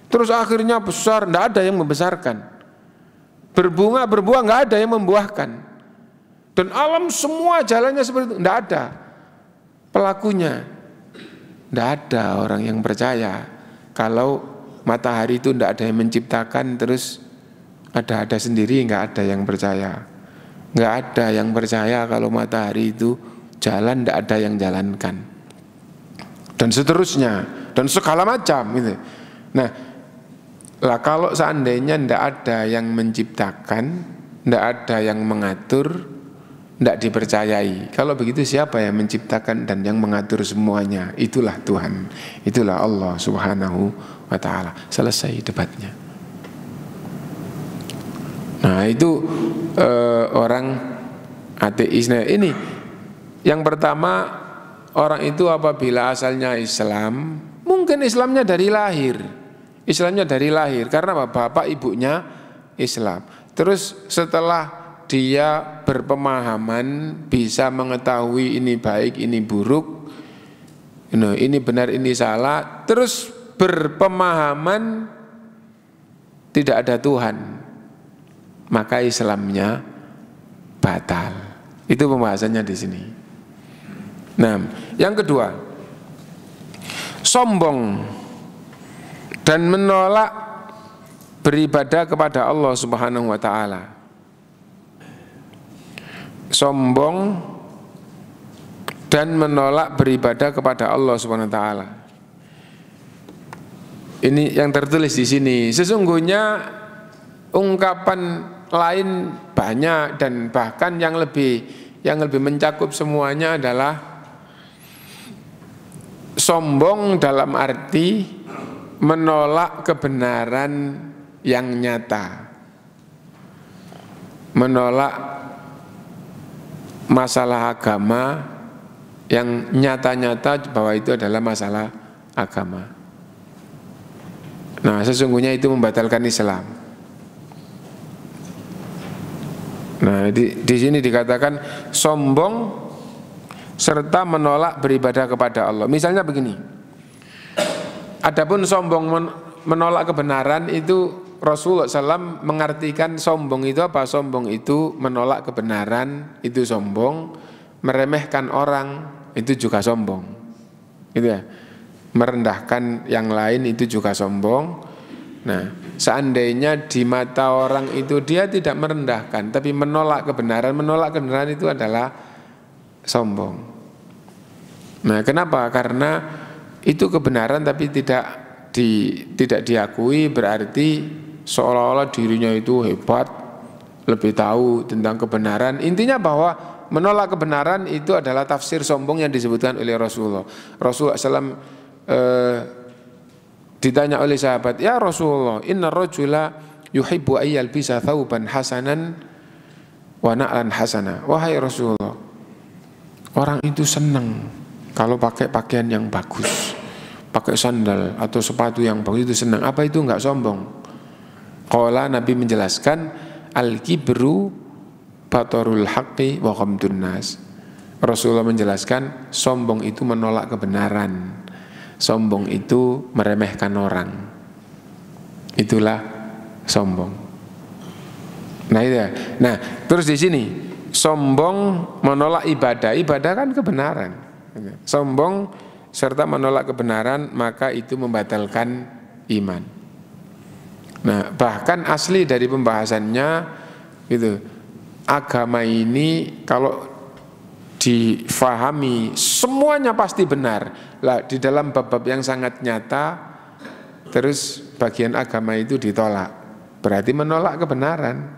Terus akhirnya besar, ndak ada yang membesarkan. Berbunga, berbuah, nggak ada yang membuahkan. Dan alam semua jalannya seperti itu, ndak ada pelakunya. Tidak ada orang yang percaya kalau matahari itu tidak ada yang menciptakan terus ada sendiri, nggak ada yang percaya. Nggak ada yang percaya kalau matahari itu jalan, tidak ada yang jalankan, dan seterusnya, dan segala macam gitu. Nah, lah kalau seandainya tidak ada yang menciptakan, tidak ada yang mengatur, tidak dipercayai. Kalau begitu siapa yang menciptakan dan yang mengatur semuanya? Itulah Tuhan, itulah Allah Subhanahu wa ta'ala. Selesai debatnya. Nah itu orang ateis. Nah ini yang pertama, orang itu apabila asalnya Islam, mungkin Islamnya dari lahir. Islamnya dari lahir karena bapak ibunya Islam. Terus setelah dia berpemahaman, bisa mengetahui ini baik, ini buruk, ini benar, ini salah, terus berpemahaman tidak ada Tuhan, maka Islamnya batal. Itu pembahasannya di sini. Nah, yang kedua, sombong dan menolak beribadah kepada Allah Subhanahu wa ta'ala. Sombong dan menolak beribadah kepada Allah Subhanahu wa ta'ala. Ini yang tertulis di sini. Sesungguhnya ungkapan lain banyak, dan bahkan yang lebih mencakup semuanya adalah sombong dalam arti menolak kebenaran yang nyata, menolak masalah agama yang nyata-nyata bahwa itu adalah masalah agama. Nah, sesungguhnya itu membatalkan Islam. Nah, di sini dikatakan sombong serta menolak beribadah kepada Allah. Misalnya begini. Adapun sombong menolak kebenaran itu Rasulullah SAW mengartikan sombong itu apa? Sombong itu menolak kebenaran, itu sombong. Meremehkan orang, itu juga sombong. Gitu ya. Merendahkan yang lain itu juga sombong. Nah, seandainya di mata orang itu dia tidak merendahkan, tapi menolak kebenaran itu adalah sombong. Nah, kenapa? Karena itu kebenaran tapi tidak diakui, berarti seolah-olah dirinya itu hebat, lebih tahu tentang kebenaran. Intinya bahwa menolak kebenaran itu adalah tafsir sombong yang disebutkan oleh Rasulullah. Rasulullah SAW ditanya oleh sahabat, ya Rasulullah, inna rajula yuhibbu ayyal bisa thawban hasanan wa na'lan hasana. Wahai Rasulullah, orang itu senang kalau pakai pakaian yang bagus, pakai sandal atau sepatu yang bagus itu senang. Apa itu enggak sombong? Qala, Nabi menjelaskan, al-kibru batarul haqqi wa ghamdun nas. Rasulullah menjelaskan, sombong itu menolak kebenaran. Sombong itu meremehkan orang. Itulah sombong. Nah, itu ya. Nah, terus di sini sombong menolak ibadah. Ibadah kan kebenaran. Sombong serta menolak kebenaran, maka itu membatalkan iman. Nah, bahkan asli dari pembahasannya gitu. Agama ini kalau difahami semuanya pasti benar. Lah, di dalam bab-bab yang sangat nyata, terus bagian agama itu ditolak, berarti menolak kebenaran.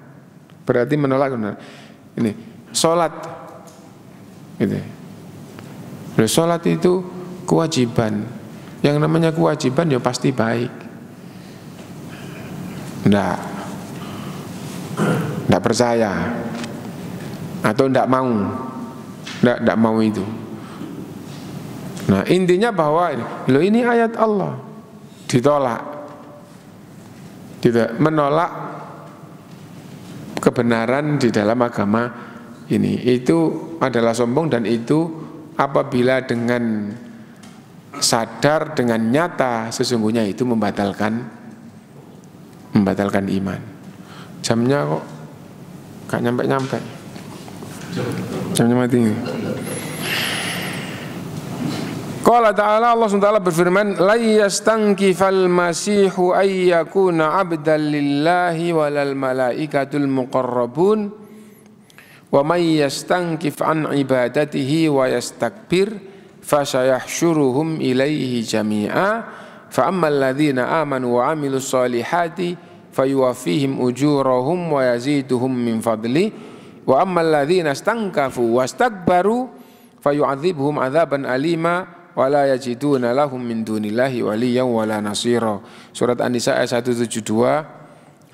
Ini sholat, gitu. Terus sholat itu kewajiban. Yang namanya kewajiban ya pasti baik. Nggak percaya atau nggak mau itu. Nah, intinya bahwa ini ayat Allah, ditolak, tidak menolak kebenaran di dalam agama ini. Itu adalah sombong, dan itu apabila dengan sadar, dengan nyata, sesungguhnya itu membatalkan iman. Jamnya kok gak nyampe. Jamnya mati. Qala ta'ala, Allah SWT berfirman, la yastankifal masihu ayyakuna abdan lillahi walal malaikatul muqarrabun wa may yastankif an ibadatihi wa yastakbir fasayahsyuruhum ilaihi jami'a fa ammal ladzina amanu wa amilus solihati fayuwaffihim ujurahum wa yaziduhum min fadli wa ammal ladzina stankafu wastakbaru fayu'adzibhum adzaban alima wala yajiduna lahum min dunillahi waliyyan wala nasira. Surat An-Nisa ayat 172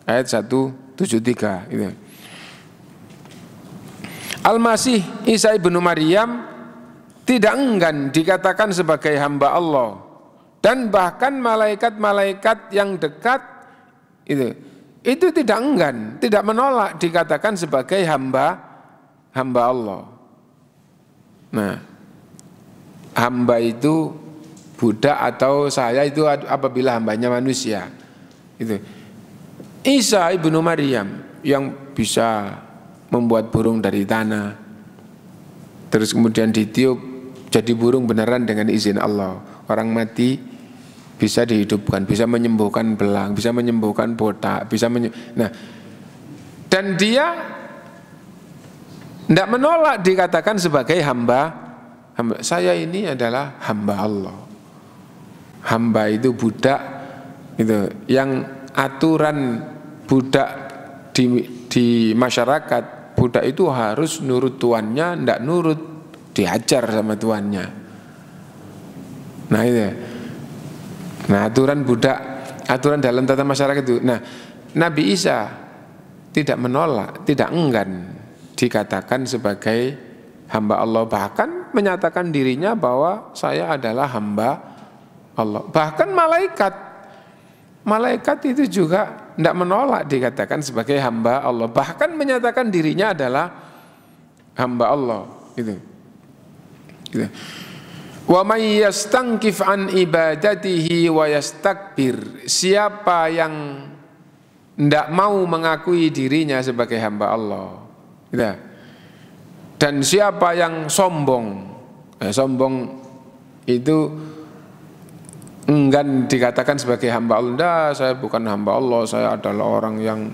ayat 173 gitu. Al-Masih Isa ibnu Maryam tidak enggan dikatakan sebagai hamba Allah, dan bahkan malaikat-malaikat yang dekat itu tidak enggan, tidak menolak dikatakan sebagai hamba Allah. Nah, hamba itu budak atau saya itu apabila hambanya manusia. Itu Isa ibnu Maryam yang bisa membuat burung dari tanah, terus kemudian ditiup jadi burung beneran dengan izin Allah. Orang mati bisa dihidupkan, bisa menyembuhkan belang, bisa menyembuhkan botak, nah, dan dia tidak menolak dikatakan sebagai hamba. Saya ini adalah hamba Allah. Hamba itu budak, gitu. Yang aturan budak di masyarakat, budak itu harus nurut tuannya, tidak nurut diajar sama tuannya. Nah, itu. Nah, aturan budak, aturan dalam tata masyarakat itu. Nah, Nabi Isa tidak menolak, tidak enggan dikatakan sebagai hamba Allah, bahkan menyatakan dirinya bahwa saya adalah hamba Allah. Bahkan malaikat itu juga tidak menolak dikatakan sebagai hamba Allah, bahkan menyatakan dirinya adalah hamba Allah. Gitu. Wa may yastankif an ibadatihi wa yastakbir, siapa yang tidak mau mengakui dirinya sebagai hamba Allah, gitu. Dan siapa yang sombong, sombong itu enggan dikatakan sebagai hamba Allah. Nah, saya bukan hamba Allah, saya adalah orang yang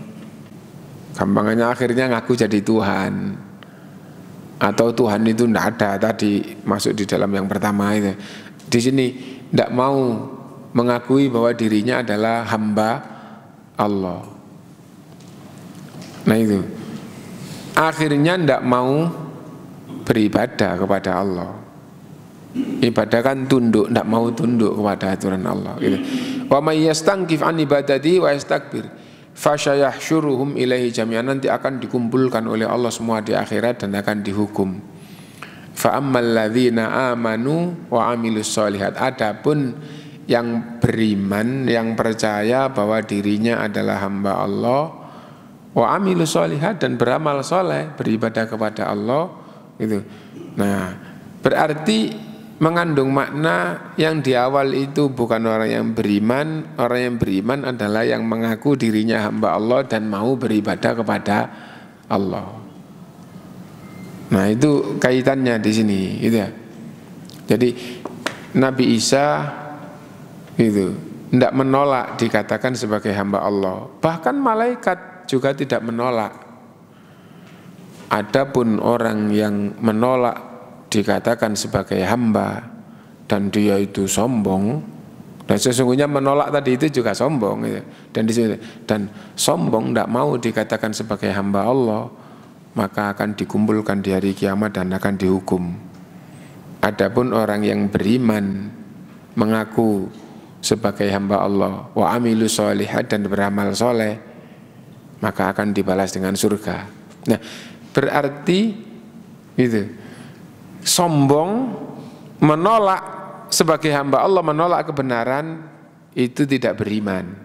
gampangannya akhirnya ngaku jadi Tuhan. Atau Tuhan itu tidak ada, tadi masuk di dalam yang pertama itu. Di sini tidak mau mengakui bahwa dirinya adalah hamba Allah. Nah itu, akhirnya tidak mau beribadah kepada Allah. Ibadah kan tunduk, tidak mau tunduk kepada aturan Allah. Gitu. Wa may yastankif an ibadati wa yastakbir fasyayahsyuruhum ilaihi jami'an, nanti akan dikumpulkan oleh Allah semua di akhirat dan akan dihukum. Fa ammal ladzina amanu wa amilus sholihat, adapun yang beriman, yang percaya bahwa dirinya adalah hamba Allah, wa amilus sholihat, dan beramal soleh, beribadah kepada Allah, gitu. Nah, berarti mengandung makna yang di awal itu bukan orang yang beriman. Orang yang beriman adalah yang mengaku dirinya hamba Allah dan mau beribadah kepada Allah. Nah itu kaitannya di sini, gitu ya. Jadi Nabi Isa itu tidak menolak dikatakan sebagai hamba Allah. Bahkan malaikat juga tidak menolak. Adapun orang yang menolak dikatakan sebagai hamba dan dia itu sombong, dan sesungguhnya menolak tadi itu juga sombong, gitu. Dan sombong tidak mau dikatakan sebagai hamba Allah, maka akan dikumpulkan di hari kiamat dan akan dihukum. Adapun orang yang beriman, mengaku sebagai hamba Allah, wa amilu sholihat, dan beramal soleh, maka akan dibalas dengan surga. Nah berarti itu sombong, menolak sebagai hamba Allah, menolak kebenaran, itu tidak beriman.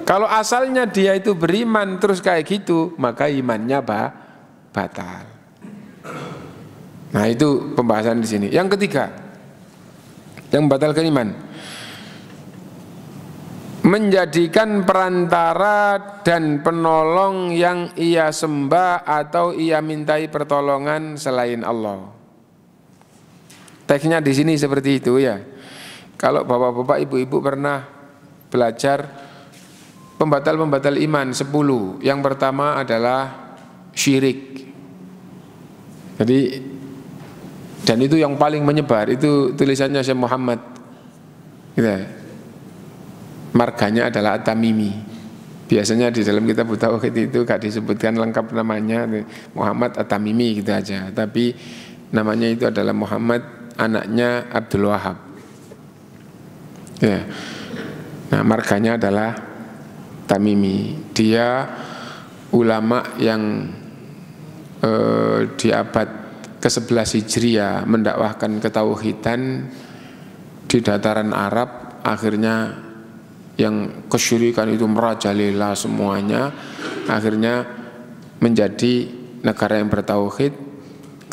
Kalau asalnya dia itu beriman terus kayak gitu, maka imannya batal. Nah itu pembahasan di sini. Yang ketiga, yang membatalkan iman, menjadikan perantara dan penolong yang ia sembah atau ia mintai pertolongan selain Allah. Teksnya di sini seperti itu ya. Kalau bapak-bapak, ibu-ibu pernah belajar pembatal-pembatal iman 10. Yang pertama adalah syirik. Jadi, dan itu yang paling menyebar, itu tulisannya Syekh Muhammad. Gitu. Marganya adalah At-Tamimi. Biasanya di dalam kitab Tauhid itu gak disebutkan lengkap namanya, Muhammad At-Tamimi gitu aja. Tapi namanya itu adalah Muhammad, anaknya Abdul Wahab. Ya. Nah, marganya adalah Tamimi. Dia ulama yang di abad ke-11 Hijriah mendakwahkan ketauhidan di dataran Arab. Akhirnya yang kesyirikan itu merajalela semuanya. Akhirnya menjadi negara yang bertauhid.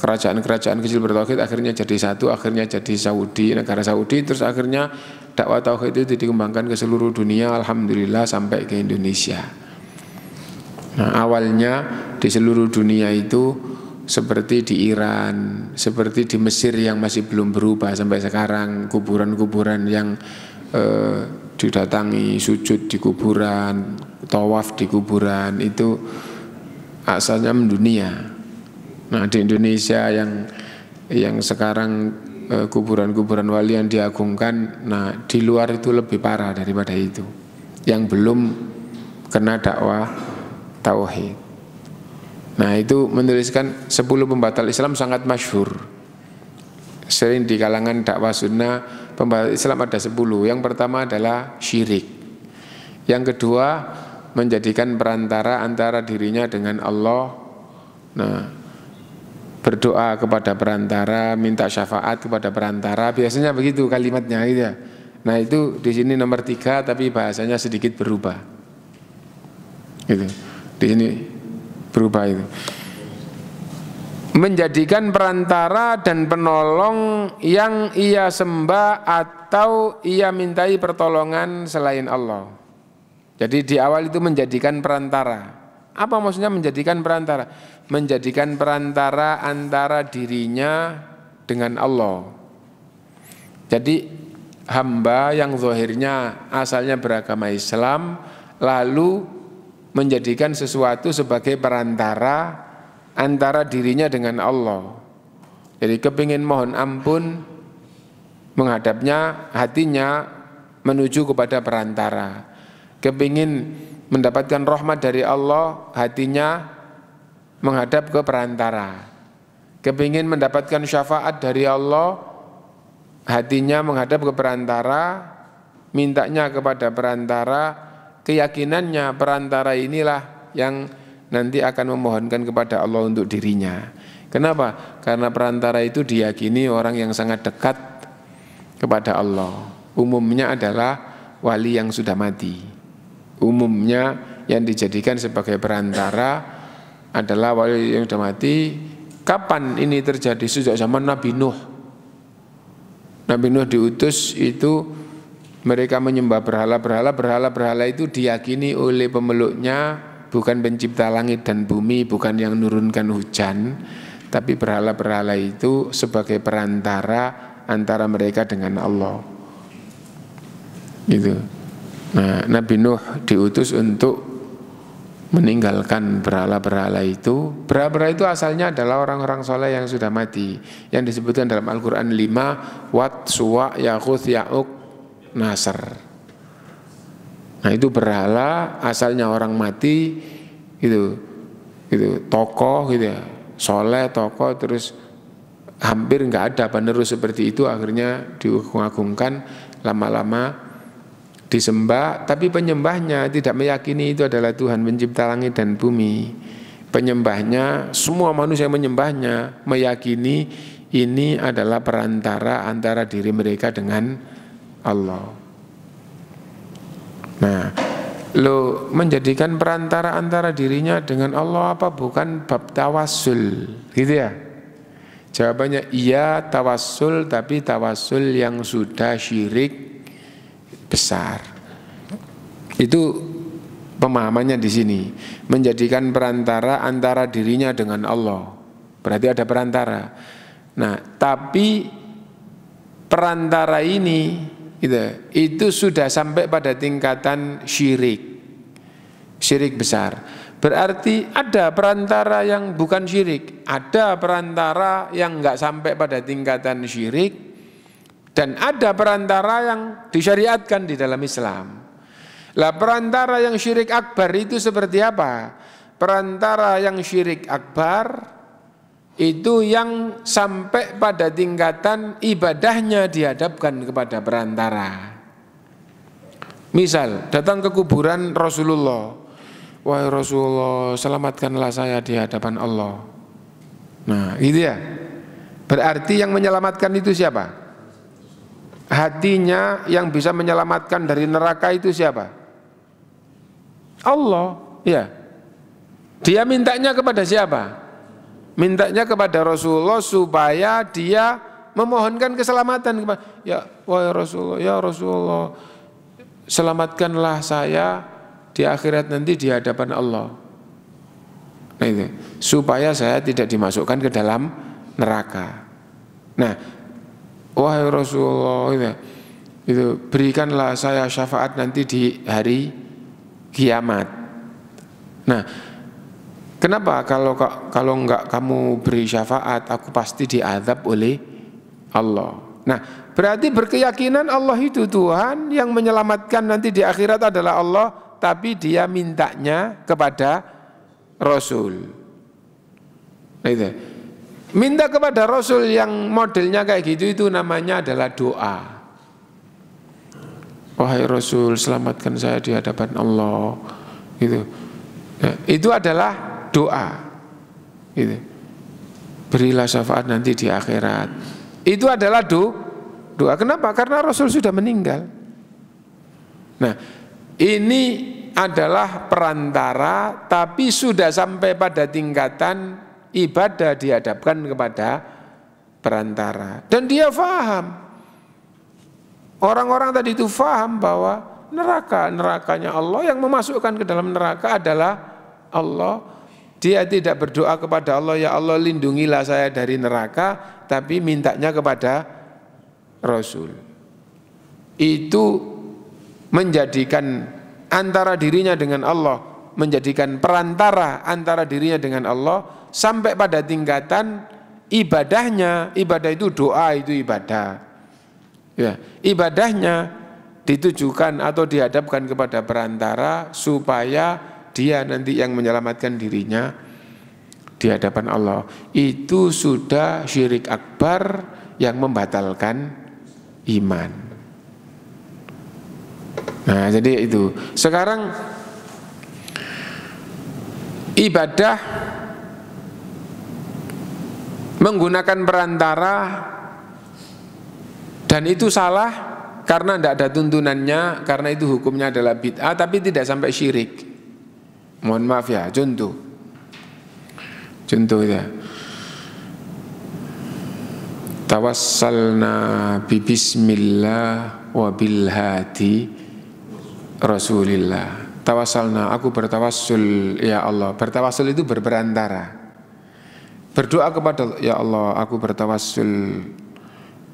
Kerajaan-kerajaan kecil bertauhid akhirnya jadi satu, akhirnya jadi Saudi, negara Saudi. Terus akhirnya dakwah tauhid itu dikembangkan ke seluruh dunia, alhamdulillah sampai ke Indonesia. Nah, awalnya di seluruh dunia itu seperti di Iran, seperti di Mesir yang masih belum berubah sampai sekarang, kuburan-kuburan yang didatangi, sujud di kuburan, tawaf di kuburan, itu asalnya mendunia. Nah di Indonesia yang sekarang kuburan-kuburan wali yang diagungkan, nah di luar itu lebih parah daripada itu, yang belum kena dakwah tauhid. Nah itu menuliskan 10 pembatal Islam sangat masyhur, sering di kalangan dakwah sunnah. Pembatal Islam ada 10. Yang pertama adalah syirik. Yang kedua, menjadikan perantara antara dirinya dengan Allah. Nah, berdoa kepada perantara, minta syafaat kepada perantara, biasanya begitu kalimatnya gitu ya. Nah itu di sini nomor 3, tapi bahasanya sedikit berubah. Gitu. Di sini berubah itu. Menjadikan perantara dan penolong yang ia sembah atau ia mintai pertolongan selain Allah. Jadi di awal itu menjadikan perantara. Apa maksudnya menjadikan perantara? Menjadikan perantara antara dirinya dengan Allah. Jadi hamba yang zahirnya asalnya beragama Islam lalu menjadikan sesuatu sebagai perantara antara dirinya dengan Allah. Jadi kepingin mohon ampun, menghadapnya hatinya menuju kepada perantara. Kepingin mendapatkan rahmat dari Allah, hatinya menghadap ke perantara. Kepingin mendapatkan syafaat dari Allah, hatinya menghadap ke perantara, mintanya kepada perantara, keyakinannya perantara inilah yang nanti akan memohonkan kepada Allah untuk dirinya. Kenapa? Karena perantara itu diyakini orang yang sangat dekat kepada Allah. Umumnya adalah wali yang sudah mati. Umumnya yang dijadikan sebagai perantara adalah wali yang sudah mati. Kapan ini terjadi? Sejak zaman Nabi Nuh. Nabi Nuh diutus itu mereka menyembah berhala itu diyakini oleh pemeluknya bukan pencipta langit dan bumi, bukan yang nurunkan hujan, tapi berhala-berhala itu sebagai perantara antara mereka dengan Allah. Gitu. Nah, Nabi Nuh diutus untuk meninggalkan berhala-berhala itu. Berhala-berhala itu asalnya adalah orang-orang soleh yang sudah mati, yang disebutkan dalam Al-Quran 5, Wat, Suwa, Ya'quth, Ya'uq, Nasr. Nah itu berhala asalnya orang mati gitu tokoh gitu ya, soleh tokoh, terus hampir nggak ada penerus seperti itu, akhirnya diagung-agungkan, lama-lama disembah, tapi penyembahnya tidak meyakini itu adalah Tuhan pencipta langit dan bumi. Penyembahnya, semua manusia yang menyembahnya meyakini ini adalah perantara antara diri mereka dengan Allah. Nah, lo menjadikan perantara antara dirinya dengan Allah apa bukan bab tawassul, gitu ya? Jawabannya iya tawassul, tapi tawassul yang sudah syirik besar. Itu pemahamannya di sini, menjadikan perantara antara dirinya dengan Allah. Berarti ada perantara. Nah, tapi perantara ini itu sudah sampai pada tingkatan syirik besar. Berarti ada perantara yang bukan syirik, ada perantara yang enggak sampai pada tingkatan syirik, dan ada perantara yang disyariatkan di dalam Islam. Lah perantara yang syirik akbar itu seperti apa? Perantara yang syirik akbar itu yang sampai pada tingkatan ibadahnya dihadapkan kepada perantara. Misal datang ke kuburan Rasulullah, wahai Rasulullah selamatkanlah saya di hadapan Allah. Nah itu ya, berarti yang menyelamatkan itu siapa? Hatinya yang bisa menyelamatkan dari neraka itu siapa? Allah. Ya, dia mintanya kepada siapa? Mintanya kepada Rasulullah supaya dia memohonkan keselamatan. Ya wahai Rasulullah, ya Rasulullah selamatkanlah saya di akhirat nanti di hadapan Allah. Nah itu, supaya saya tidak dimasukkan ke dalam neraka. Nah, wahai Rasulullah itu berikanlah saya syafaat nanti di hari kiamat. Nah, kenapa kalau enggak kamu beri syafaat, aku pasti diazab oleh Allah. Nah, berarti berkeyakinan Allah itu Tuhan yang menyelamatkan nanti di akhirat adalah Allah, tapi dia mintanya kepada Rasul. Nah, itu. Minta kepada Rasul yang modelnya kayak gitu itu namanya adalah doa. Wahai Rasul, selamatkan saya di hadapan Allah. Gitu. Nah, itu adalah doa. Gitu. Berilah syafaat nanti di akhirat. Itu adalah doa. Kenapa? Karena Rasul sudah meninggal. Nah, ini adalah perantara, tapi sudah sampai pada tingkatan ibadah dihadapkan kepada perantara. Dan dia faham. Orang-orang tadi itu faham bahwa nerakanya Allah, yang memasukkan ke dalam neraka adalah Allah. Dia tidak berdoa kepada Allah, ya Allah lindungilah saya dari neraka, tapi mintanya kepada Rasul. Itu menjadikan antara dirinya dengan Allah, menjadikan perantara antara dirinya dengan Allah, sampai pada tingkatan ibadahnya. Ibadah itu doa, itu ibadah ya. Ibadahnya ditujukan atau dihadapkan kepada perantara supaya dia nanti yang menyelamatkan dirinya di hadapan Allah. Itu sudah syirik akbar yang membatalkan iman. Nah, jadi itu. Sekarang ibadah menggunakan perantara dan itu salah karena tidak ada tuntunannya, karena itu hukumnya adalah bid'ah, tapi tidak sampai syirik. Mohon maaf ya, contoh ya. Tawassalna bi bismillah wa bil hadi Rasulillah. Tawassalna, aku bertawassul ya Allah. Bertawassul itu berperantara. Berdoa kepada ya Allah, aku bertawassul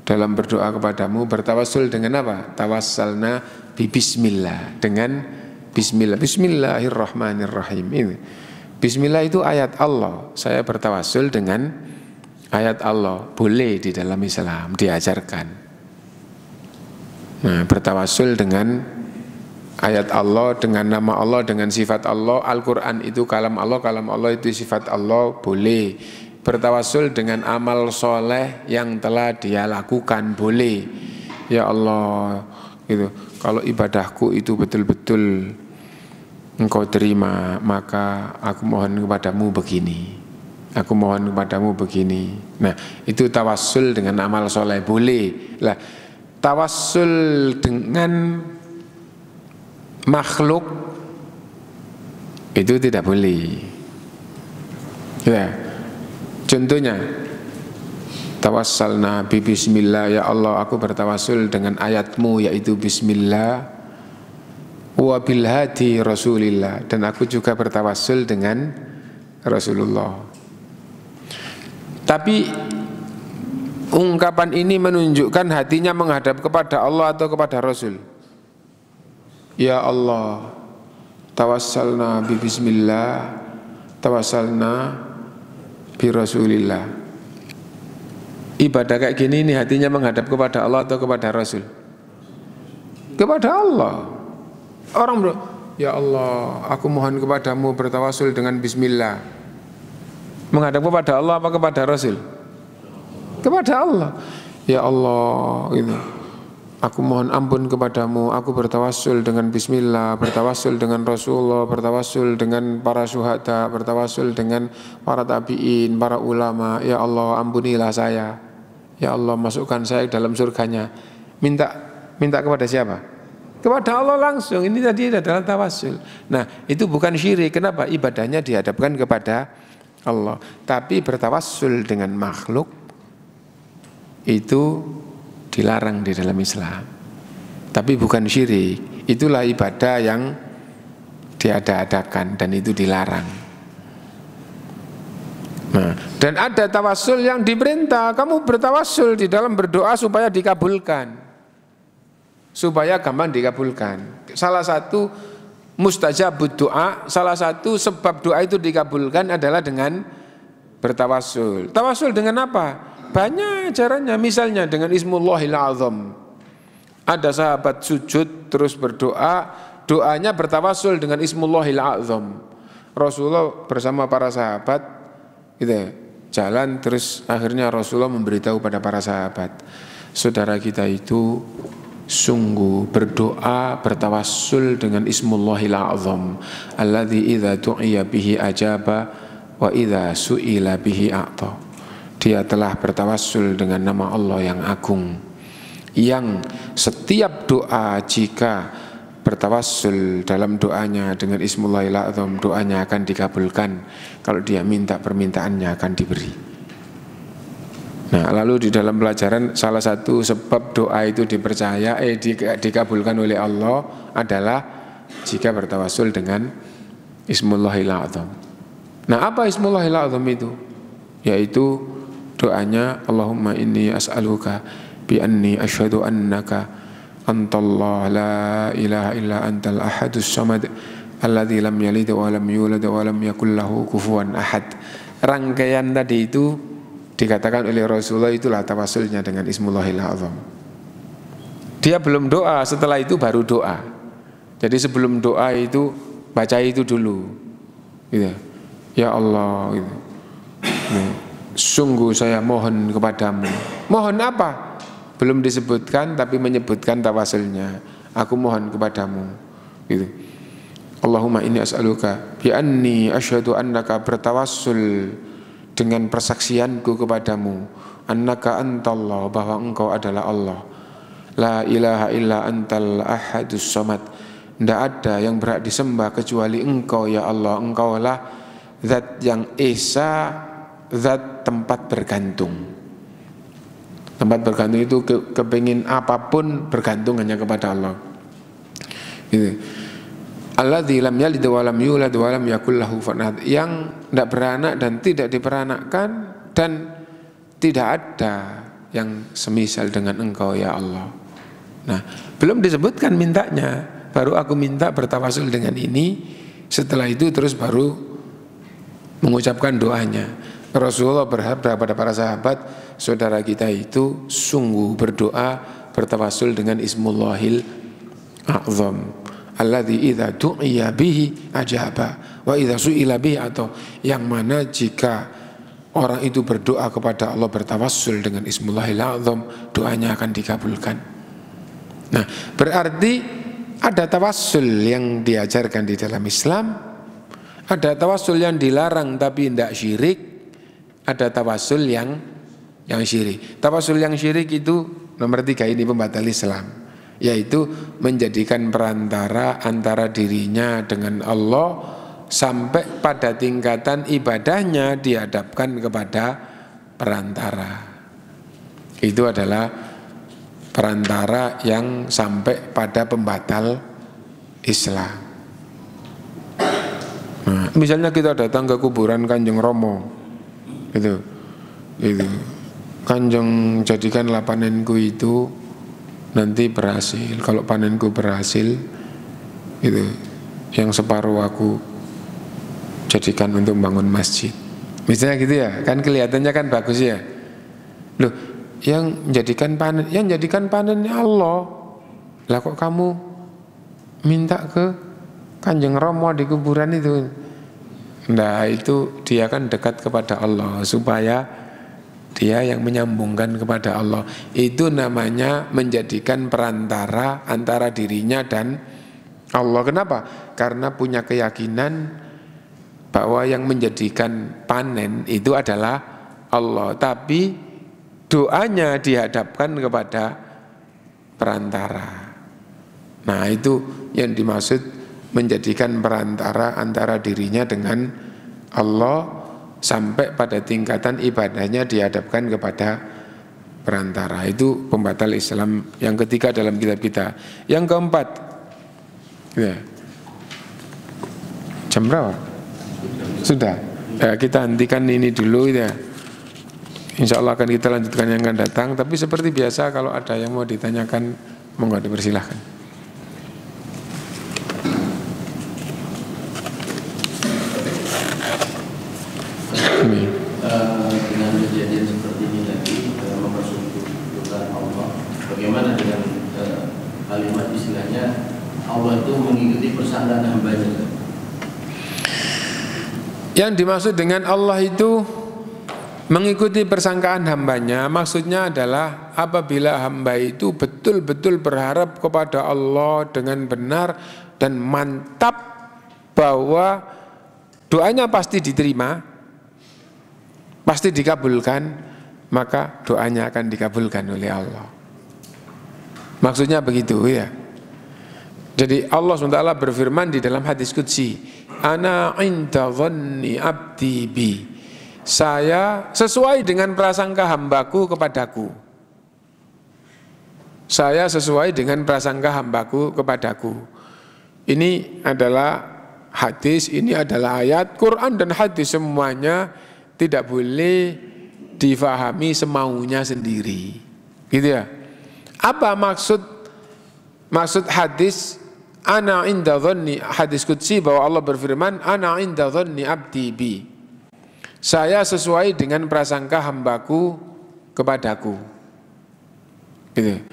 dalam berdoa kepadamu. Bertawassul dengan apa? Tawassalna bi bismillah, dengan bismillah. Bismillahirrahmanirrahim. Bismillah itu ayat Allah. Saya bertawassul dengan ayat Allah. Boleh di dalam Islam, diajarkan. Nah, bertawassul dengan ayat Allah, dengan nama Allah, dengan sifat Allah. Al-Quran itu kalam Allah itu sifat Allah, boleh. Bertawassul dengan amal soleh yang telah dia lakukan, boleh. Ya Allah, gitu. Kalau ibadahku itu betul-betul Engkau terima, maka aku mohon kepadamu begini. Aku mohon kepadamu begini. Nah, itu tawassul dengan amal soleh, boleh. Lah, tawassul dengan makhluk itu tidak boleh. Ya, contohnya tawassalna bi bismillah, ya Allah aku bertawassul dengan ayatmu yaitu bismillah, wa bil hadi Rasulillah, dan aku juga bertawassul dengan Rasulullah. Tapi ungkapan ini menunjukkan hatinya menghadap kepada Allah atau kepada Rasul. Ya Allah, tawassalna bi bismillah, tawassalna bi Rasulillah. Ibadah kayak gini ini hatinya menghadap kepada Allah atau kepada Rasul? Kepada Allah. Orang bro, ya Allah, aku mohon kepadamu bertawassul dengan bismillah. Menghadap kepada Allah apa kepada Rasul? Kepada Allah. Ya Allah, gitu. Aku mohon ampun kepadamu, aku bertawassul dengan bismillah, bertawassul dengan Rasulullah, bertawassul dengan para syuhada, bertawassul dengan para tabi'in, para ulama. Ya Allah, ampunilah saya. Ya Allah, masukkan saya dalam surganya. Minta kepada siapa? Kepada Allah langsung. Ini tadi adalah tawassul. Nah, itu bukan syirik. Kenapa? Ibadahnya dihadapkan kepada Allah. Tapi bertawassul dengan makhluk itu dilarang di dalam Islam. Tapi bukan syirik. Itulah ibadah yang diada-adakan dan itu dilarang. Nah, dan ada tawassul yang diperintah. Kamu bertawassul di dalam berdoa supaya dikabulkan, supaya gampang dikabulkan. Salah satu mustajabud doa, salah satu sebab doa itu dikabulkan adalah dengan bertawassul. Tawassul dengan apa? Banyak caranya. Misalnya dengan Ismullahil Azam. Ada sahabat sujud terus berdoa, doanya bertawassul dengan Ismullahil Azam. Rasulullah bersama para sahabat gitu, jalan, terus akhirnya Rasulullah memberitahu pada para sahabat, saudara kita itu sungguh berdoa bertawassul dengan Ismullahil Azam alladzi idza du'iya bihi ajaba wa idza su'ila bihi a'ta. Dia telah bertawassul dengan nama Allah yang agung, yang setiap doa jika bertawassul dalam doanya dengan Ismullahil A'zam, doanya akan dikabulkan. Kalau dia minta, permintaannya akan diberi. Nah, lalu di dalam pelajaran salah satu sebab doa itu dipercaya dikabulkan oleh Allah adalah jika bertawassul dengan Ismullahil A'zam. Nah, apa Ismullahil A'zam itu? Yaitu doanya Allahumma inni as'aluka bi anni asyhadu annaka antallah la ilaha illa antal ahadus samad alladzi lam yalid wa lam yulad wa lam yakul lahu kufuwan ahad. Rangkaian tadi itu dikatakan oleh Rasulullah itulah tawassulnya dengan Ismullahil A'zam. Dia belum doa, setelah itu baru doa. Jadi sebelum doa itu baca itu dulu gitu. Ya Allah gitu. Sungguh saya mohon kepadamu. Mohon apa? Belum disebutkan tapi menyebutkan tawassulnya. Aku mohon kepadamu gitu. Allahumma inni as'aluka bi anni asyhadu annaka, bertawassul dengan persaksianku kepadamu, annaka antallah, bahwa engkau adalah Allah. La ilaha illa antal ahadus samad, tidak ada yang berhak disembah kecuali engkau ya Allah. Engkaulah zat yang esa, zat tempat bergantung. Tempat bergantung itu kepingin apapun bergantung hanya kepada Allah. Gitu. Alladzi lam yalid wa lam yulad wa lam yakul lahu kufuwan ahad, yang tidak beranak dan tidak diperanakkan dan tidak ada yang semisal dengan engkau ya Allah. Nah, belum disebutkan mintanya, baru aku minta bertawassul dengan ini. Setelah itu terus baru mengucapkan doanya. Rasulullah berharap kepada para sahabat, saudara kita itu sungguh berdoa bertawassul dengan Ismullahil A'zam, alladzi idza du'iya bihi ajaba wa idza su'ila bihi, atau yang mana jika orang itu berdoa kepada Allah bertawassul dengan Ismullahil A'zam, doanya akan dikabulkan. Nah, berarti ada tawassul yang diajarkan di dalam Islam, ada tawassul yang dilarang tapi tidak syirik, ada tawassul yang syirik. Tawassul yang syirik itu nomor 3 ini pembatal Islam, yaitu menjadikan perantara antara dirinya dengan Allah sampai pada tingkatan ibadahnya dihadapkan kepada perantara. Itu adalah perantara yang sampai pada pembatal Islam. Nah, misalnya kita datang ke kuburan Kanjeng Romo, itu Kanjeng jadikanlah panenku itu nanti berhasil. Kalau panenku berhasil, itu yang separuh aku jadikan untuk bangun masjid. Misalnya gitu ya, kan kelihatannya kan bagus ya. Loh, yang jadikan panennya Allah. Lah kok kamu minta ke Kanjeng Romo di kuburan itu? Nah, itu dia kan dekat kepada Allah, supaya dia yang menyambungkan kepada Allah. Itu namanya menjadikan perantara antara dirinya dan Allah. Kenapa? Karena punya keyakinan bahwa yang menjadikan panen itu adalah Allah, tapi doanya dihadapkan kepada perantara. Nah, itu yang dimaksud menjadikan perantara antara dirinya dengan Allah, sampai pada tingkatan ibadahnya dihadapkan kepada perantara. Itu pembatal Islam yang ketiga dalam kitab kita. Yang keempat ya. Jam berapa? Sudah ya, kita hentikan ini dulu ya. Insya Allah akan kita lanjutkan yang akan datang. Tapi seperti biasa, kalau ada yang mau ditanyakan, monggo dipersilahkan. Dengan kejadian seperti ini lagi mempersekutukan Allah, bagaimana dengan kalimat istilahnya Allah itu mengikuti persangkaan hambanya? Yang dimaksud dengan Allah itu mengikuti persangkaan hambanya, maksudnya adalah apabila hamba itu betul-betul berharap kepada Allah dengan benar dan mantap bahwa doanya pasti diterima, pasti dikabulkan, maka doanya akan dikabulkan oleh Allah. Maksudnya begitu ya. Jadi Allah SWT berfirman di dalam hadis qudsi, ana inda dhanni abdi bi. Saya sesuai dengan prasangka hambaku kepadaku. Saya sesuai dengan prasangka hambaku kepadaku. Ini adalah hadis, ini adalah ayat. Quran dan hadis semuanya tidak boleh difahami semaunya sendiri. Gitu ya. Apa maksud hadis ana inda dhanni, hadis qudsi bahwa Allah berfirman ana inda dhanni abdi bi. Saya sesuai dengan prasangka hambaku kepadaku. Gitu.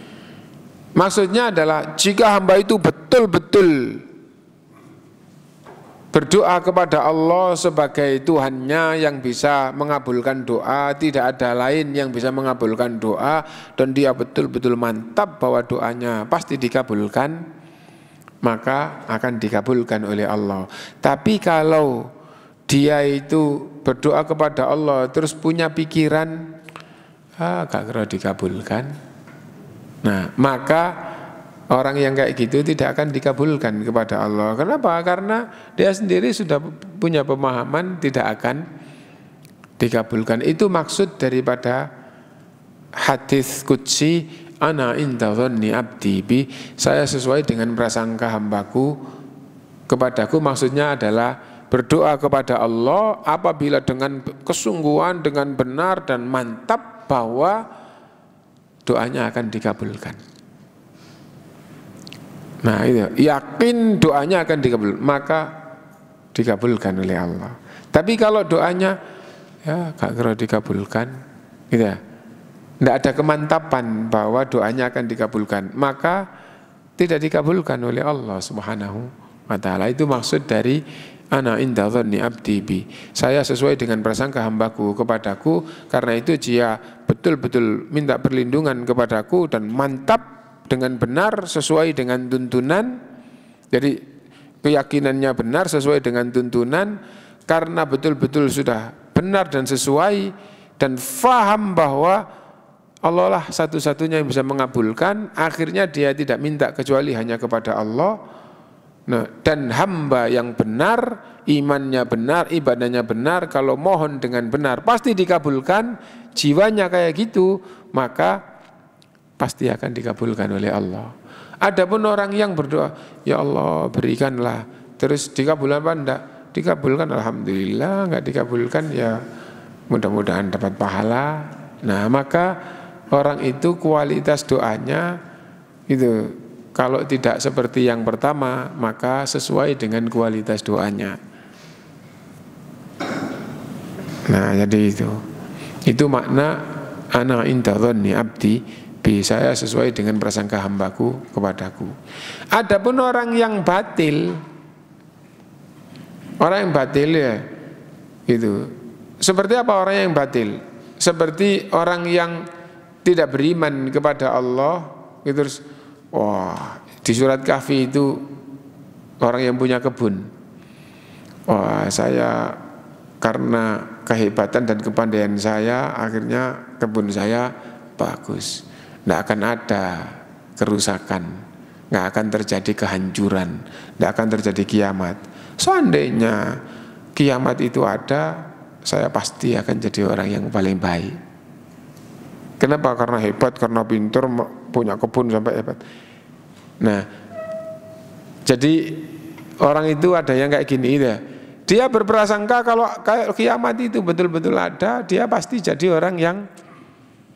Maksudnya adalah jika hamba itu betul-betul berdoa kepada Allah sebagai Tuhannya yang bisa mengabulkan doa, tidak ada lain yang bisa mengabulkan doa, dan dia betul-betul mantap bahwa doanya pasti dikabulkan, maka akan dikabulkan oleh Allah. Tapi kalau dia itu berdoa kepada Allah terus punya pikiran gak kira dikabulkan, nah maka orang yang kayak gitu tidak akan dikabulkan kepada Allah. Kenapa? Karena dia sendiri sudah punya pemahaman tidak akan dikabulkan. Itu maksud daripada hadis qudsi ana inda dhanni abdi bi. Saya sesuai dengan prasangka hambaku kepadaku. Maksudnya adalah berdoa kepada Allah apabila dengan kesungguhan, dengan benar dan mantap bahwa doanya akan dikabulkan. Nah itu, yakin doanya akan dikabul, maka dikabulkan oleh Allah. Tapi kalau doanya ya gak kira dikabulkan, gitu ya, tidak ada kemantapan bahwa doanya akan dikabulkan, maka tidak dikabulkan oleh Allah Subhanahu wa ta'ala. Itu maksud dari ana inda dhanni abdi bi. Saya sesuai dengan prasangka hambaku kepadaku, karena itu dia betul-betul minta perlindungan kepadaku dan mantap dengan benar sesuai dengan tuntunan. Jadi keyakinannya benar sesuai dengan tuntunan karena betul-betul sudah benar dan sesuai, dan faham bahwa Allah lah satu-satunya yang bisa mengabulkan. Akhirnya dia tidak minta kecuali hanya kepada Allah. Nah, dan hamba yang benar, imannya benar, ibadahnya benar, kalau mohon dengan benar pasti dikabulkan. Jiwanya kayak gitu, maka pasti akan dikabulkan oleh Allah. Adapun orang yang berdoa, ya Allah berikanlah, terus dikabulkan apa enggak? Dikabulkan alhamdulillah, enggak dikabulkan ya mudah-mudahan dapat pahala. Nah, maka orang itu kualitas doanya itu kalau tidak seperti yang pertama, maka sesuai dengan kualitas doanya. Nah, jadi itu makna ana inda dhanni abdi bi, saya sesuai dengan prasangka hambaku kepadaku. Adapun orang yang batil ya itu seperti apa orang yang batil? Seperti orang yang tidak beriman kepada Allah gitu. Terus wah, di surat Kahfi itu orang yang punya kebun, wah saya karena kehebatan dan kepandaian saya akhirnya kebun saya bagus. Tidak akan ada kerusakan, tidak akan terjadi kehancuran, tidak akan terjadi kiamat. Seandainya kiamat itu ada, saya pasti akan jadi orang yang paling baik. Kenapa? Karena hebat, karena pintar, punya kebun sampai hebat. Nah, jadi orang itu ada yang kayak gini ya. Dia berprasangka kalau kayak kiamat itu betul-betul ada, dia pasti jadi orang yang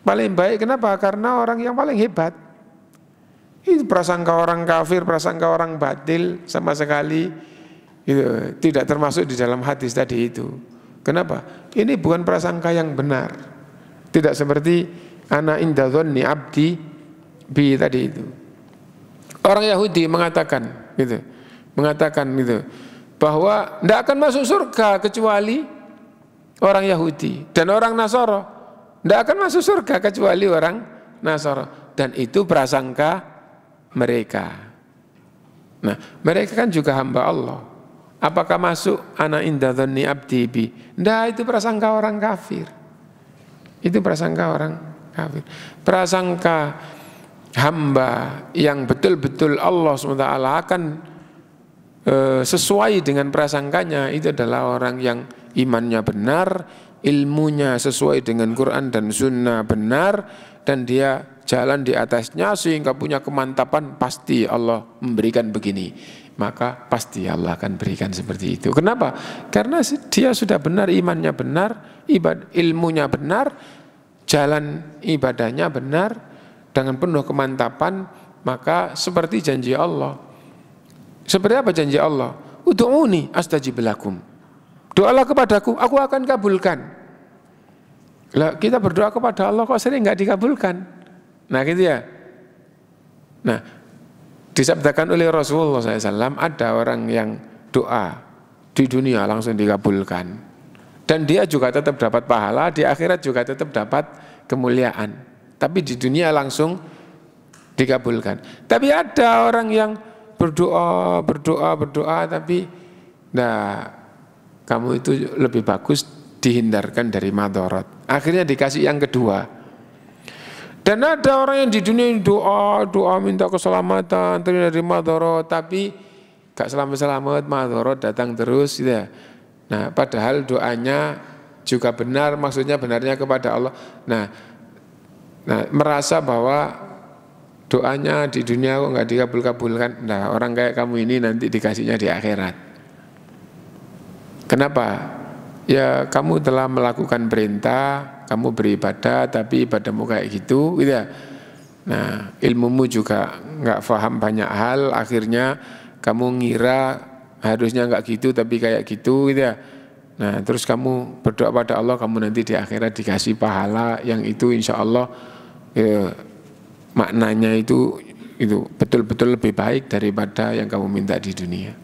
paling baik. Kenapa? Karena orang yang paling hebat. Itu prasangka orang kafir, prasangka orang batil sama sekali itu tidak termasuk di dalam hadis tadi itu. Kenapa? Ini bukan prasangka yang benar. Tidak seperti ana inda dhanni abdi bi tadi itu. Orang Yahudi mengatakan gitu bahwa tidak akan masuk surga kecuali orang Yahudi, dan orang Nasara tidak akan masuk surga kecuali orang Nasara, dan itu prasangka mereka. Nah, mereka kan juga hamba Allah. Apakah masuk ana inda dhanni abdi bi? Tidak, itu prasangka orang kafir. Itu prasangka orang kafir. Prasangka hamba yang betul-betul Allah SWT akan sesuai dengan prasangkanya, itu adalah orang yang imannya benar, ilmunya sesuai dengan Quran dan Sunnah benar, dan dia jalan di atasnya sehingga punya kemantapan, pasti Allah memberikan begini, maka pasti Allah akan berikan seperti itu. Kenapa? Karena dia sudah benar, imannya benar, ilmunya benar, jalan ibadahnya benar dengan penuh kemantapan, maka seperti janji Allah. Seperti apa janji Allah? Ud'uni astajib lakum. Doalah kepadaku, aku akan kabulkan. Lah, kita berdoa kepada Allah kok sering nggak dikabulkan? Nah gitu ya. Nah, disabdakan oleh Rasulullah SAW, ada orang yang doa di dunia langsung dikabulkan, dan dia juga tetap dapat pahala, di akhirat juga tetap dapat kemuliaan, tapi di dunia langsung dikabulkan. Tapi ada orang yang berdoa, tapi nah, kamu itu lebih bagus dihindarkan dari madharat, akhirnya dikasih yang kedua. Dan ada orang yang di dunia doa minta keselamatan, terhindar dari madharat, tapi gak selamat-selamat, madharat datang terus gitu ya. Nah, padahal doanya juga benar, maksudnya benarnya kepada Allah. Nah, merasa bahwa doanya di dunia kok nggak dikabul-kabulkan. Nah, orang kayak kamu ini nanti dikasihnya di akhirat. Kenapa? Ya, kamu telah melakukan perintah, kamu beribadah, tapi ibadahmu kayak gitu ya. Nah, ilmumu juga nggak paham banyak hal, akhirnya kamu ngira harusnya nggak gitu tapi kayak gitu ya. Nah, terus kamu berdoa pada Allah, kamu nanti di akhirat dikasih pahala yang itu insya Allah ya, maknanya itu betul-betul lebih baik daripada yang kamu minta di dunia.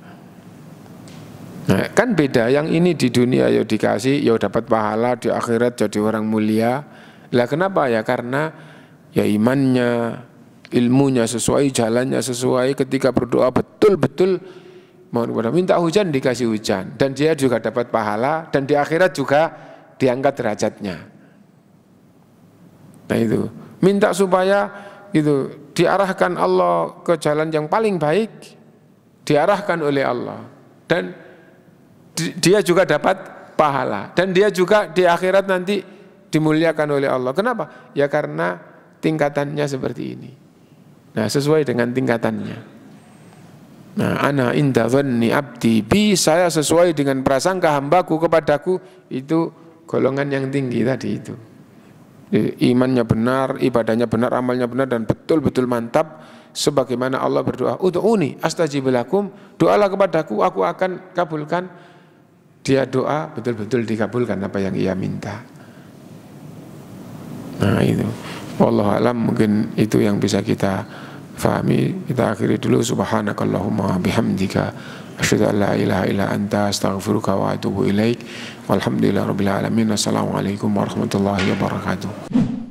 Nah, kan beda, yang ini di dunia ya dikasih, ya dapat pahala, di akhirat jadi orang mulia. Lah kenapa ya? Karena ya imannya, ilmunya sesuai, jalannya sesuai, ketika berdoa betul-betul mohon kepada minta hujan dikasih hujan, dan dia juga dapat pahala, dan di akhirat juga diangkat derajatnya. Nah itu, minta supaya itu diarahkan Allah ke jalan yang paling baik, diarahkan oleh Allah, dan dia juga dapat pahala, dan dia juga di akhirat nanti dimuliakan oleh Allah. Kenapa? Ya karena tingkatannya seperti ini. Nah, sesuai dengan tingkatannya. Nah, ana inda dhanni abdi bi, saya sesuai dengan prasangka hambaku kepadaku, itu golongan yang tinggi tadi itu. Imannya benar, ibadahnya benar, amalnya benar, dan betul-betul mantap, sebagaimana Allah berdoa, ud'uni astajib lakum, doalah kepadaku, aku akan kabulkan. Dia doa betul-betul dikabulkan apa yang ia minta. Nah itu, wallahu alam, mungkin itu yang bisa kita fahami. Kita akhiri dulu. Subhanakallahumma bihamdika asyhadu an la ilaha illa anta astaghfiruka wa atubu ilaik. Walhamdulillahirabbil alamin. Assalamualaikum warahmatullahi wabarakatuh.